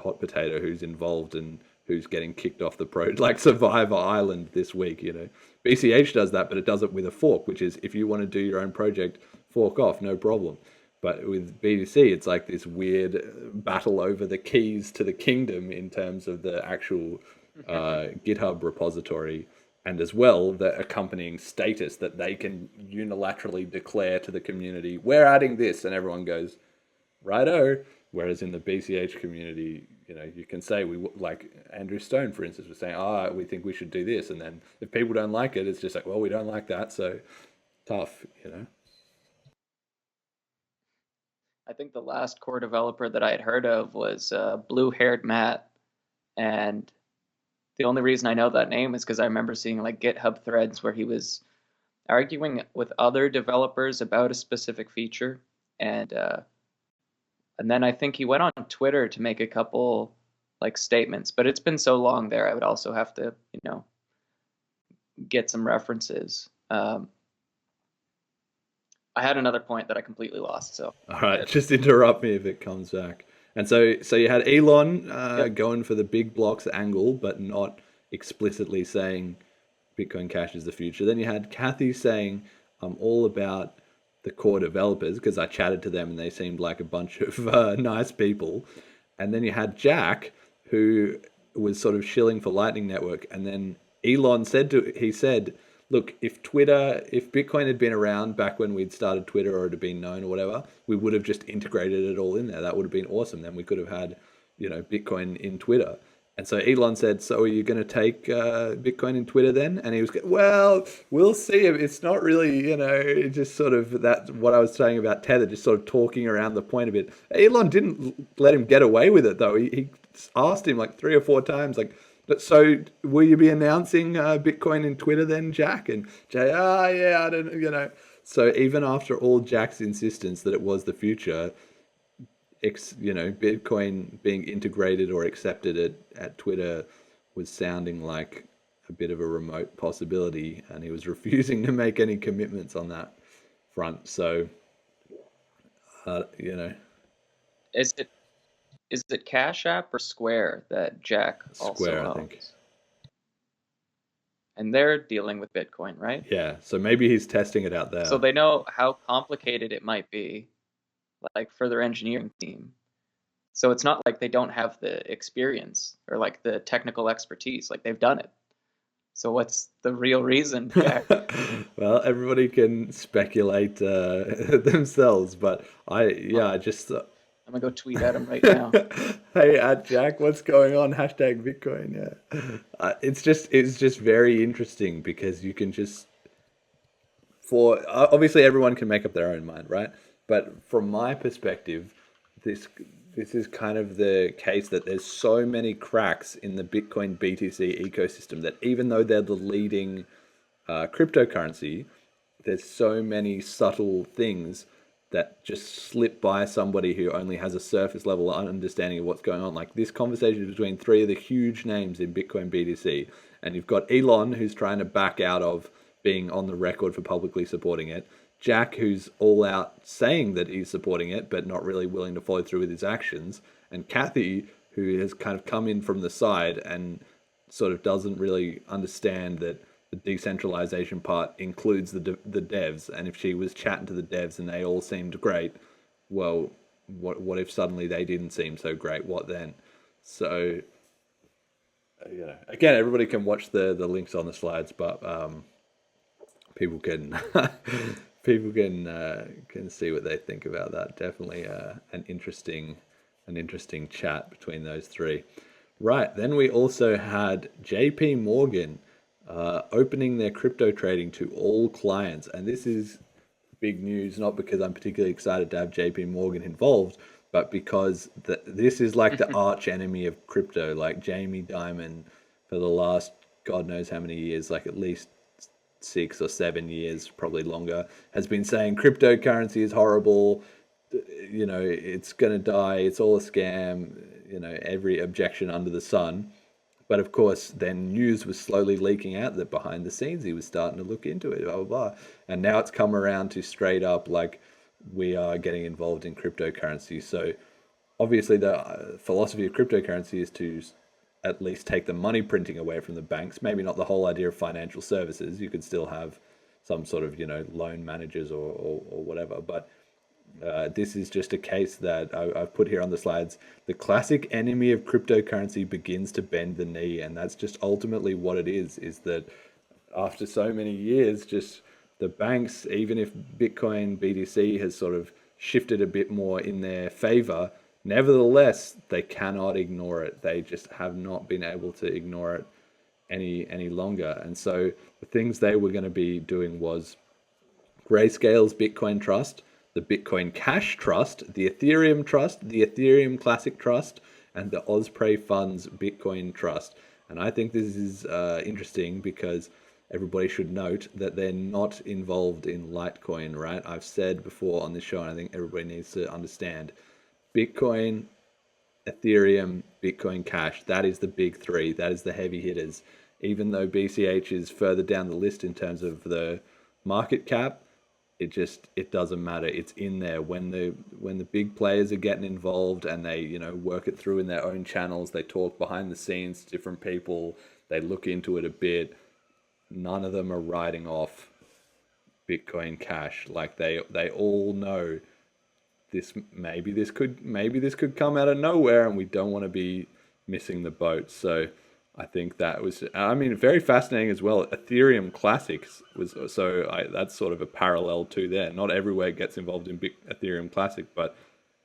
hot potato, who's involved, and who's getting kicked off the like Survivor Island this week. BCH does that, but it does it with a fork, which is if you want to do your own project, fork off, no problem. But with BTC, it's like this weird battle over the keys to the kingdom in terms of the actual GitHub repository, and as well the accompanying status that they can unilaterally declare to the community, we're adding this, and everyone goes, righto. Whereas in the BCH community, you can say, like Andrew Stone, for instance, was saying, we think we should do this. And then if people don't like it, it's just like, well, we don't like that. So tough. I think the last core developer that I had heard of was blue-haired Matt. And the only reason I know that name is because I remember seeing like GitHub threads where he was arguing with other developers about a specific feature. And then I think he went on Twitter to make a couple like statements, but it's been so long there, I would also have to, get some references. I had another point that I completely lost. So all right, just interrupt me if it comes back. And so you had Elon Yep. going for the big blocks angle, but not explicitly saying Bitcoin Cash is the future. Then you had Cathie saying, I'm all about the core developers because I chatted to them and they seemed like a bunch of nice people. And then you had Jack, who was sort of shilling for Lightning Network. And then Elon said, look, if Bitcoin had been around back when we'd started Twitter, or it had been known or whatever, we would have just integrated it all in there. That would have been awesome. Then we could have had, Bitcoin in Twitter. And so Elon said, so are you going to take Bitcoin in Twitter then? And he was, well, we'll see. It's not really, just sort of that, what I was saying about Tether, just sort of talking around the point a bit. Elon didn't let him get away with it, though. He asked him like 3 or 4 times, like, so will you be announcing Bitcoin in Twitter then, Jack? And Jay, yeah, I don't. So even after all Jack's insistence that it was the future, Bitcoin being integrated or accepted at Twitter was sounding like a bit of a remote possibility, and he was refusing to make any commitments on that front. So, Is it Cash App or Square that Jack also Square, owns? I think. And they're dealing with Bitcoin, right? Yeah, so maybe he's testing it out there. So they know how complicated it might be, like for their engineering team. So it's not like they don't have the experience or like the technical expertise. Like they've done it. So what's the real reason, Jack? Well, everybody can speculate themselves, but I just I'm gonna go tweet at him right now. hey, at Jack, what's going on? Hashtag Bitcoin. Yeah, it's just very interesting because you can just for obviously everyone can make up their own mind, right? But from my perspective, this this is kind of the case that there's so many cracks in the Bitcoin BTC ecosystem that even though they're the leading cryptocurrency, there's so many subtle things that just slip by somebody who only has a surface level understanding of what's going on. Like this conversation between three of the huge names in Bitcoin BTC, and you've got Elon who's trying to back out of being on the record for publicly supporting it. Jack, who's all out saying that he's supporting it, but not really willing to follow through with his actions. And Cathie, who has kind of come in from the side and sort of doesn't really understand that the decentralization part includes the devs. And if she was chatting to the devs and they all seemed great, well, what if suddenly they didn't seem so great? What then? So, again, everybody can watch the links on the slides, but people can people can see what they think about that. Definitely an interesting chat between those three. Right, then we also had JPMorgan opening their crypto trading to all clients, and this is big news not because I'm particularly excited to have JPMorgan involved, but because this is like the arch enemy of crypto. Like Jamie Dimon for the last God knows how many years, like at least 6 or 7 years, probably longer, has been saying cryptocurrency is horrible, it's going to die, it's all a scam, every objection under the sun. But of course, then news was slowly leaking out that behind the scenes he was starting to look into it, blah, blah, blah. And now it's come around to straight up like, we are getting involved in cryptocurrency. So obviously the philosophy of cryptocurrency is to at least take the money printing away from the banks. Maybe not the whole idea of financial services. You could still have some sort of, loan managers or whatever. But this is just a case that I've put here on the slides. The classic enemy of cryptocurrency begins to bend the knee. And that's just ultimately what it is that after so many years, just the banks, even if Bitcoin BTC has sort of shifted a bit more in their favor, nevertheless, they cannot ignore it. They just have not been able to ignore it any longer. And so the things they were going to be doing was Grayscale's Bitcoin Trust, the Bitcoin Cash Trust, the Ethereum Trust, the Ethereum Classic Trust, and the Osprey Funds Bitcoin Trust. And I think this is interesting because everybody should note that they're not involved in Litecoin, right? I've said before on this show, and I think everybody needs to understand, Bitcoin, Ethereum, Bitcoin Cash, that is the big three. That is the heavy hitters. Even though BCH is further down the list in terms of the market cap, it doesn't matter. It's in there when the big players are getting involved and they work it through in their own channels. They talk behind the scenes to different people. They look into it a bit. None of them are writing off Bitcoin Cash. Like they all know maybe this could come out of nowhere, and we don't want to be missing the boat. So I think that was, very fascinating as well. Ethereum Classics was that's sort of a parallel to there. Not everywhere gets involved in Ethereum Classic, but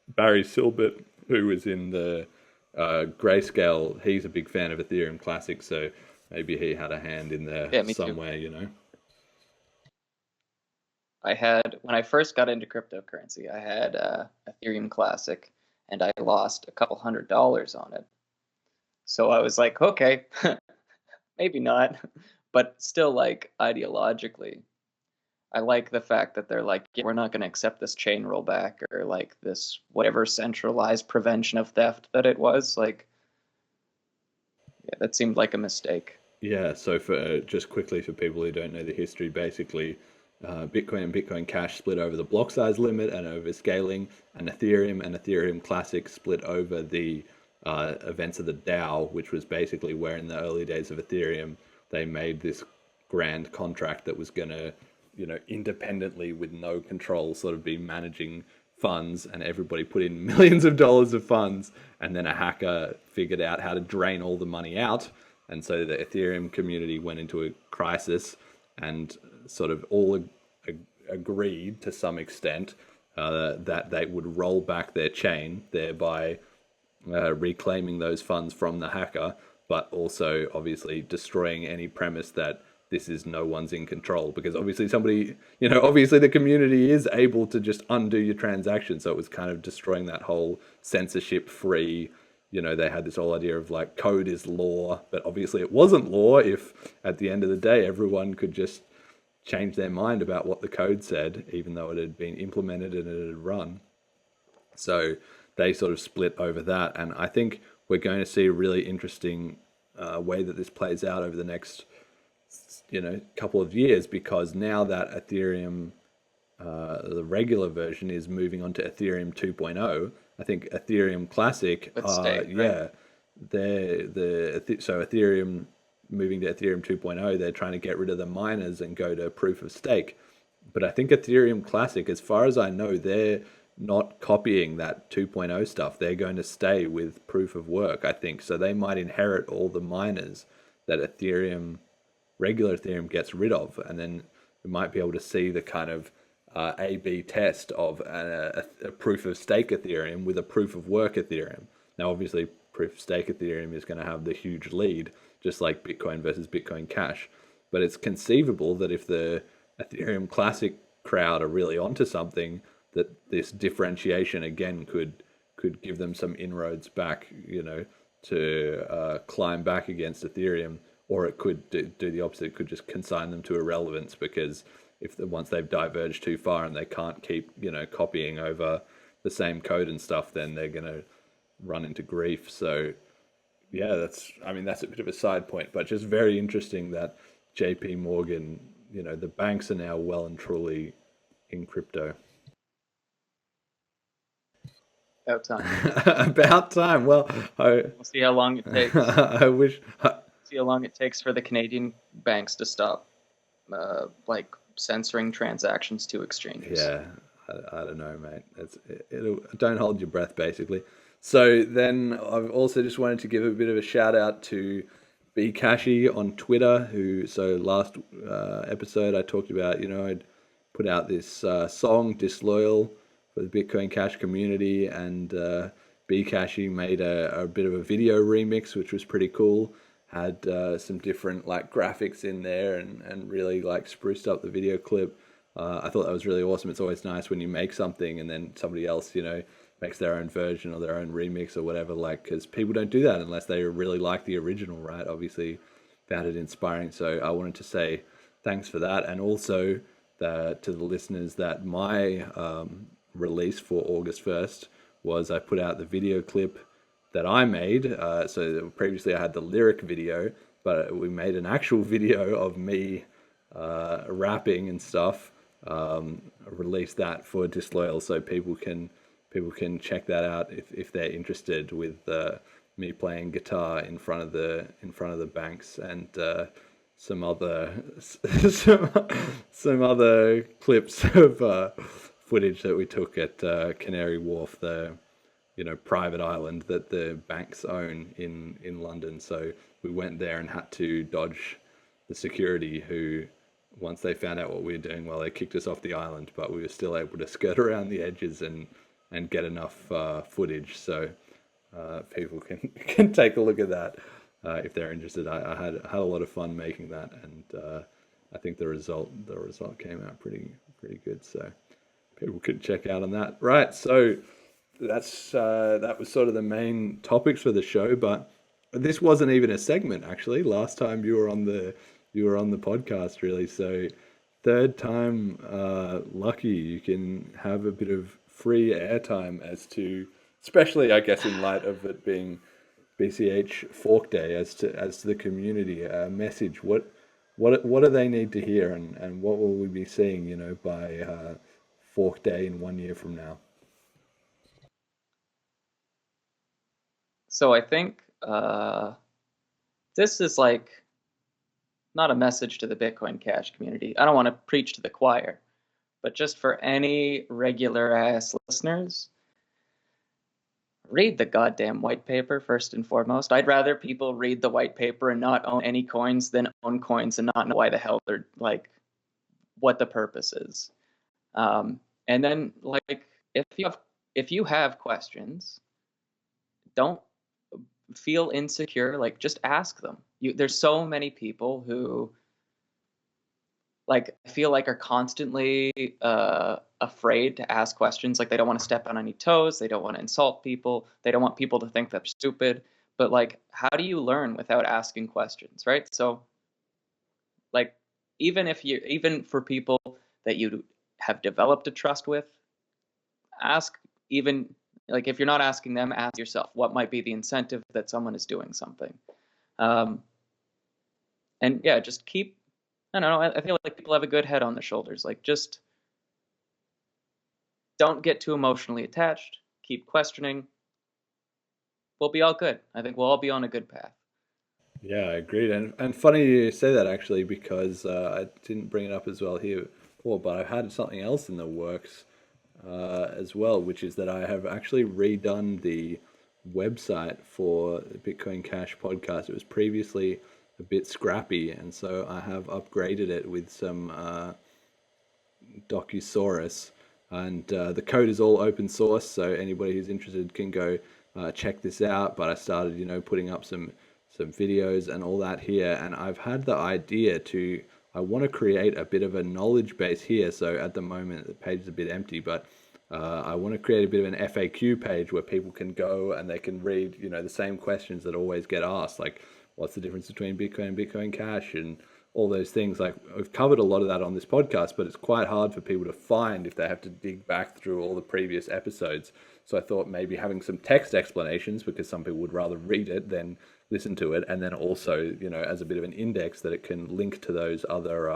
Barry Silbert, who was in the Grayscale, he's a big fan of Ethereum Classic, so maybe he had a hand in there somewhere, too. When I first got into cryptocurrency, I had Ethereum Classic, and I lost a couple $100 on it. So I was like, okay, maybe not, but still, like, ideologically, I like the fact that they're like, yeah, we're not going to accept this chain rollback or like this whatever centralized prevention of theft that it was. Like, yeah, that seemed like a mistake. Yeah, so for just quickly for people who don't know the history, basically, Bitcoin and Bitcoin Cash split over the block size limit and over scaling, and Ethereum Classic split over the events of the DAO, which was basically where in the early days of Ethereum they made this grand contract that was going to, independently with no control, sort of be managing funds, and everybody put in millions of dollars of funds, and then a hacker figured out how to drain all the money out, and so the Ethereum community went into a crisis, and sort of all agreed to some extent that they would roll back their chain, thereby reclaiming those funds from the hacker, but also obviously destroying any premise that this is no one's in control, because obviously obviously the community is able to just undo your transaction. So it was kind of destroying that whole censorship free, they had this whole idea of like code is law, but obviously it wasn't law if at the end of the day everyone could just change their mind about what the code said, even though it had been implemented and it had run. So they sort of split over that. And I think we're going to see a really interesting way that this plays out over the next couple of years, because now that Ethereum, the regular version, is moving on to Ethereum 2.0. I think Ethereum Classic, right? So Ethereum moving to Ethereum 2.0, they're trying to get rid of the miners and go to proof of stake. But I think Ethereum Classic, as far as I know, they're not copying that 2.0 stuff. They're going to stay with proof of work, I think. So they might inherit all the miners that regular Ethereum gets rid of, and then we might be able to see the kind of A/B test of a proof of stake Ethereum with a proof of work Ethereum. Now, obviously, proof of stake Ethereum is going to have the huge lead, just like Bitcoin versus Bitcoin Cash. But it's conceivable that if the Ethereum Classic crowd are really onto something, that this differentiation again could give them some inroads back, to climb back against Ethereum. Or it could do the opposite. It could just consign them to irrelevance, because once they've diverged too far and they can't keep copying over the same code and stuff, then they're going to run into grief. So yeah, that's a bit of a side point, but just very interesting that JPMorgan, the banks are now well and truly in crypto. About time. About time. Well, we'll see how long it takes. I wish. See how long it takes for the Canadian banks to stop, censoring transactions to exchanges. Yeah, I don't know, mate. Don't hold your breath, basically. So then I've also just wanted to give a bit of a shout out to Cathie on Twitter, so last episode I talked about, I'd put out this song, Disloyal, for the Bitcoin Cash community, and Cathie made a bit of a video remix, which was pretty cool. Had some different graphics in there and really spruced up the video clip. I thought that was really awesome. It's always nice when you make something and then somebody else, makes their own version or their own remix or whatever, because people don't do that unless they really like the original, right? Obviously found it inspiring. So I wanted to say thanks for that. And also to the listeners that my release for August 1st was I put out the video clip that I made. So previously I had the lyric video, but we made an actual video of me rapping and stuff. Released that for Disloyal, so people can check that out if they're interested, with me playing guitar in front of the banks and some other clips of footage that we took at Canary Wharf, the private island that the banks own in London. So we went there and had to dodge the security, who, once they found out what we were doing, they kicked us off the island, but we were still able to skirt around the edges and get enough footage. So people can take a look at that if they're interested. I had a lot of fun making that, and I think the result came out pretty good. So people could check out on that. Right. So that was sort of the main topics for the show, but this wasn't even a segment, actually. Last time you were on the podcast, really. So third time lucky, you can have a bit of free airtime as to, especially I guess in light of it being BCH Fork Day, as to the community message. What do they need to hear, and what will we be seeing, by Fork Day in 1 year from now? So I think this is not a message to the Bitcoin Cash community. I don't want to preach to the choir, But just for any regular ass listeners, read the goddamn white paper first and foremost. I'd rather people read the white paper and not own any coins than own coins and not know why the hell they're like, what the purpose is. And then like if you have questions, don't feel insecure. Like just ask them. There's so many people who like I feel like are constantly afraid to ask questions. Like they don't want to step on any toes. They don't want to insult people. They don't want people to think they're stupid. But like, how do you learn without asking questions, right? So, like, even for people that you have developed a trust with, ask even like if you're not asking them, ask yourself what might be the incentive that someone is doing something. And yeah, just keep I don't know. I feel like people have a good head on their shoulders. Like, just don't get too emotionally attached. Keep questioning. We'll be all good. I think we'll all be on a good path. Yeah, I agreed. And funny you say that actually, because I didn't bring it up as well here before, but I've had something else in the works as well, which is that I have actually redone the website for the Bitcoin Cash podcast. It was previously a bit scrappy, and so I have upgraded it with some Docusaurus, and the code is all open source, so anybody who's interested can go check this out. But I started, putting up some videos and all that here, and I've had the idea to I want to create a bit of a knowledge base here. So at the moment the page is a bit empty, but I want to create a bit of an FAQ page where people can go and they can read, the same questions that always get asked, like what's the difference between Bitcoin and Bitcoin Cash and all those things. Like we've covered a lot of that on this podcast, but it's quite hard for people to find if they have to dig back through all the previous episodes. So I thought maybe having some text explanations, because some people would rather read it than listen to it, and then also, as a bit of an index that it can link to those other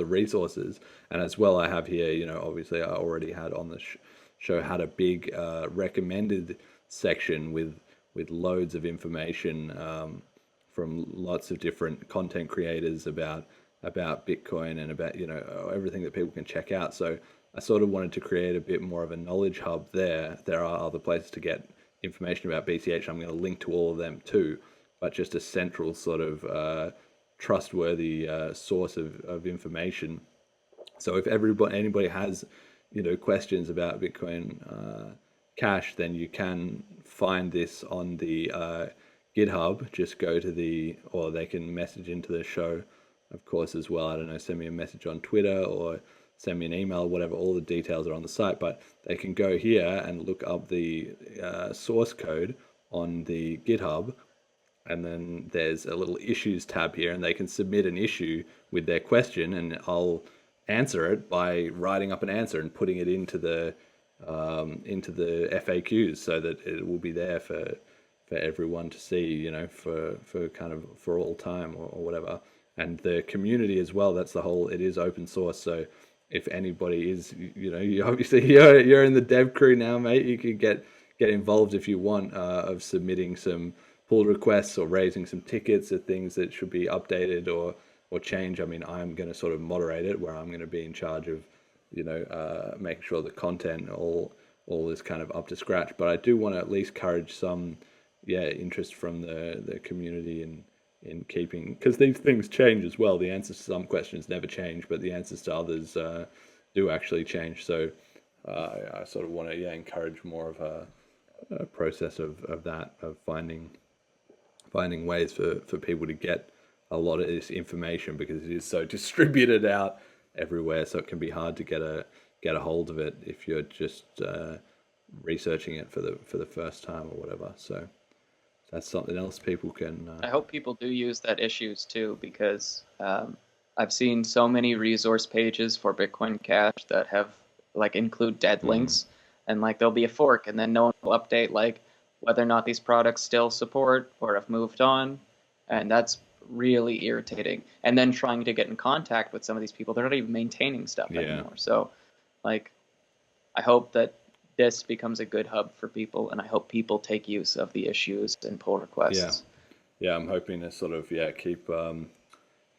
resources. And as well, I have here, obviously I already had on the show had a big recommended section with loads of information from lots of different content creators about Bitcoin and about everything that people can check out. So I sort of wanted to create a bit more of a knowledge hub there. There are other places to get information about BCH. I'm going to link to all of them too, but just a central sort of trustworthy source of information. So if anybody has questions about Bitcoin Cash, then you can find this on the GitHub. Just go to or they can message into the show, of course, as well. I don't know, send me a message on Twitter or send me an email, whatever. All the details are on the site, but they can go here and look up the source code on the GitHub, and then there's a little issues tab here, and they can submit an issue with their question, and I'll answer it by writing up an answer and putting it into the FAQs, so that it will be there for everyone to see, for kind of for all time or whatever. And the community as well, that's the whole, it is open source. So if anybody is, you obviously you're in the dev crew now, mate, you can get involved if you want, of submitting some pull requests or raising some tickets of things that should be updated or change. I mean, I'm going to sort of moderate it, where I'm going to be in charge of, making sure the content all is kind of up to scratch. But I do want to at least encourage some, interest from the community in keeping, because these things change as well. The answers to some questions never change, but the answers to others do actually change. So I sort of want to encourage more of a process of that, of finding ways for people to get a lot of this information, because it is so distributed out everywhere. So it can be hard to get a hold of it if you're just researching it for the first time or whatever. So that's something else people can. I hope people do use that issues too, because I've seen so many resource pages for Bitcoin Cash that have like include dead links, and like there'll be a fork, and then no one will update like whether or not these products still support or have moved on, and that's really irritating. And then trying to get in contact with some of these people, they're not even maintaining stuff anymore. So, like, I hope that this becomes a good hub for people, and I hope people take use of the issues and pull requests. Yeah, I'm hoping to sort of keep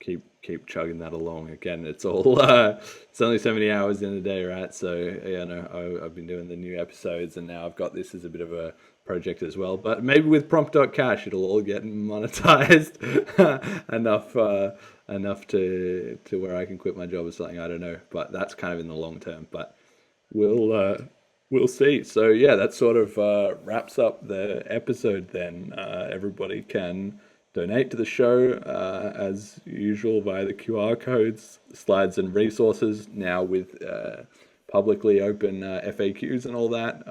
keep chugging that along. Again, it's all it's only so many hours in a day, right? So yeah, no, I've been doing the new episodes, and now I've got this as a bit of a project as well. But maybe with prompt.cash, it'll all get monetized enough to where I can quit my job or something. I don't know, but that's kind of in the long term. But we'll see. So yeah, that sort of wraps up the episode. Then everybody can donate to the show as usual via the QR codes, slides, and resources. Now with publicly open FAQs and all that,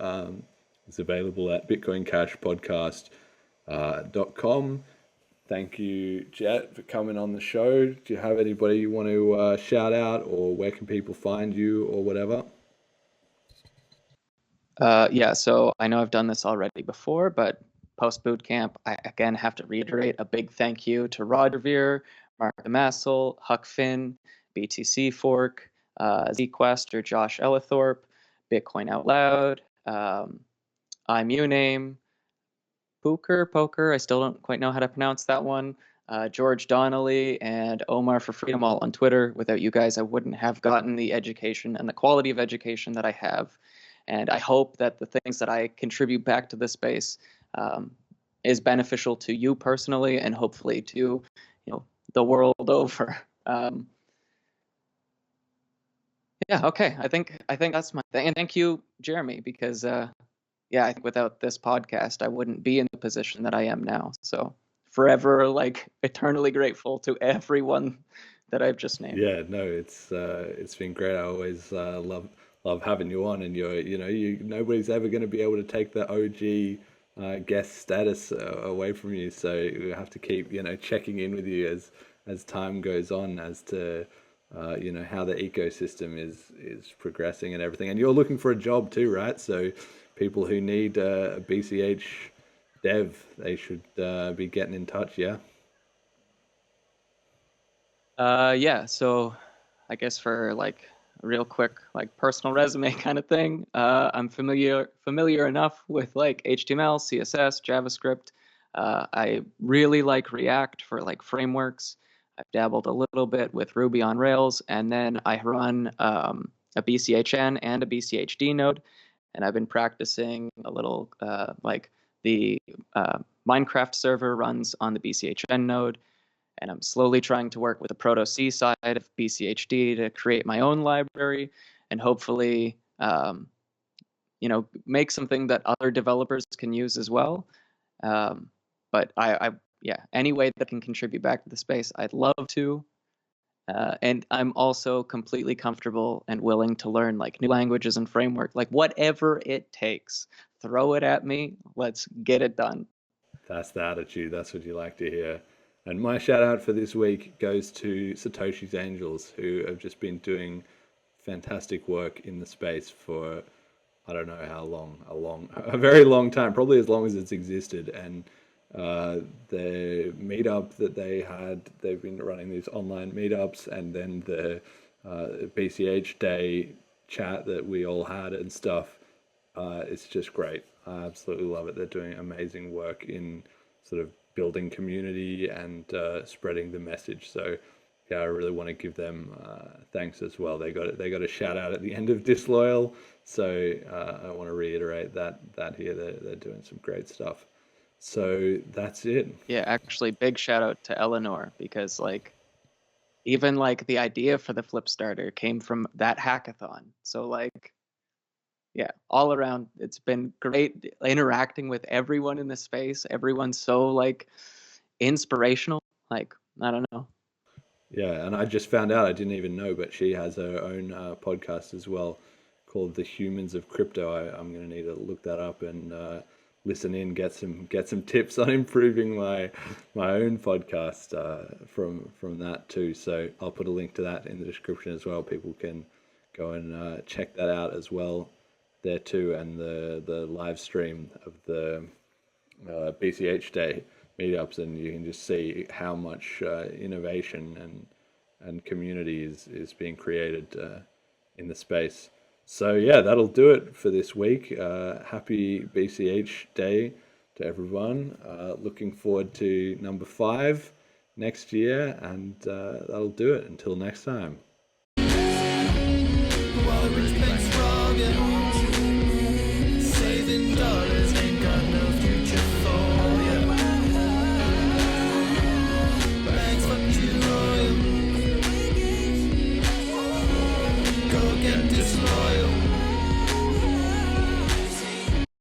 it's available at bitcoincashpodcast.com. Thank you, Jett, for coming on the show. Do you have anybody you want to shout out, or where can people find you, or whatever? Yeah, so I know I've done this already before, but post boot camp, I again have to reiterate a big thank you to Roger Veer, Mark Demassel, Huck Finn, BTC Fork, ZQuest or Josh Ellithorpe, Bitcoin Out Loud, I'm Uname, Poker, I still don't quite know how to pronounce that one, George Donnelly, and Omar for Freedom all on Twitter. Without you guys, I wouldn't have gotten the education and the quality of education that I have. And I hope that the things that I contribute back to this space is beneficial to you personally, and hopefully to the world over. Yeah, okay. I think that's my thing. And thank you, Jeremy, because yeah, I think without this podcast, I wouldn't be in the position that I am now. So forever, like eternally grateful to everyone that I've just named. Yeah, no, it's been great. I always love having you on, and nobody's ever going to be able to take the OG guest status away from you. So we have to keep checking in with you as time goes on, as to how the ecosystem is progressing and everything. And you're looking for a job too, right? So people who need a BCH dev, they should be getting in touch. Yeah. Yeah. So I guess for like a real quick like personal resume kind of thing, I'm familiar enough with like HTML, CSS, JavaScript. I really like React for like frameworks. I've dabbled a little bit with Ruby on Rails, and then I run a BCHN and a BCHD node, and I've been practicing a little like the Minecraft server runs on the BCHN node, and I'm slowly trying to work with the Proto C side of BCHD to create my own library and hopefully make something that other developers can use as well. But yeah, any way that can contribute back to the space, I'd love to. And I'm also completely comfortable and willing to learn like new languages and framework, like whatever it takes. Throw it at me. Let's get it done. That's the attitude. That's what you like to hear. And my shout out for this week goes to Satoshi's Angels, who have just been doing fantastic work in the space for I don't know how long, a very long time, probably as long as it's existed. And the meetup that they've been running these online meetups, and then the BCH day chat that we all had and stuff. It's just great. I absolutely love it. They're doing amazing work in sort of building community and spreading the message. So yeah, I really want to give them thanks as well. They got a shout out at the end of Disloyal. So I want to reiterate that here they're doing some great stuff. So that's it. Yeah, actually, big shout out to Eleanor, because like even like the idea for the flip starter came from that hackathon. So like yeah, all around it's been great interacting with everyone in the space. Everyone's so like inspirational. Like I don't know. Yeah, and I just found out, I didn't even know, but she has her own podcast as well called The Humans of Crypto. I'm going to need to look that up and listen in, get some tips on improving my own podcast from that too. So I'll put a link to that in the description as well. People can go and check that out as well there too, and the live stream of the BCH Day meetups, and you can just see how much innovation and community is being created in the space. So yeah, that'll do it for this week. Happy BCH Day to everyone. Looking forward to number 5 next year, and that'll do it. Until next time. Well,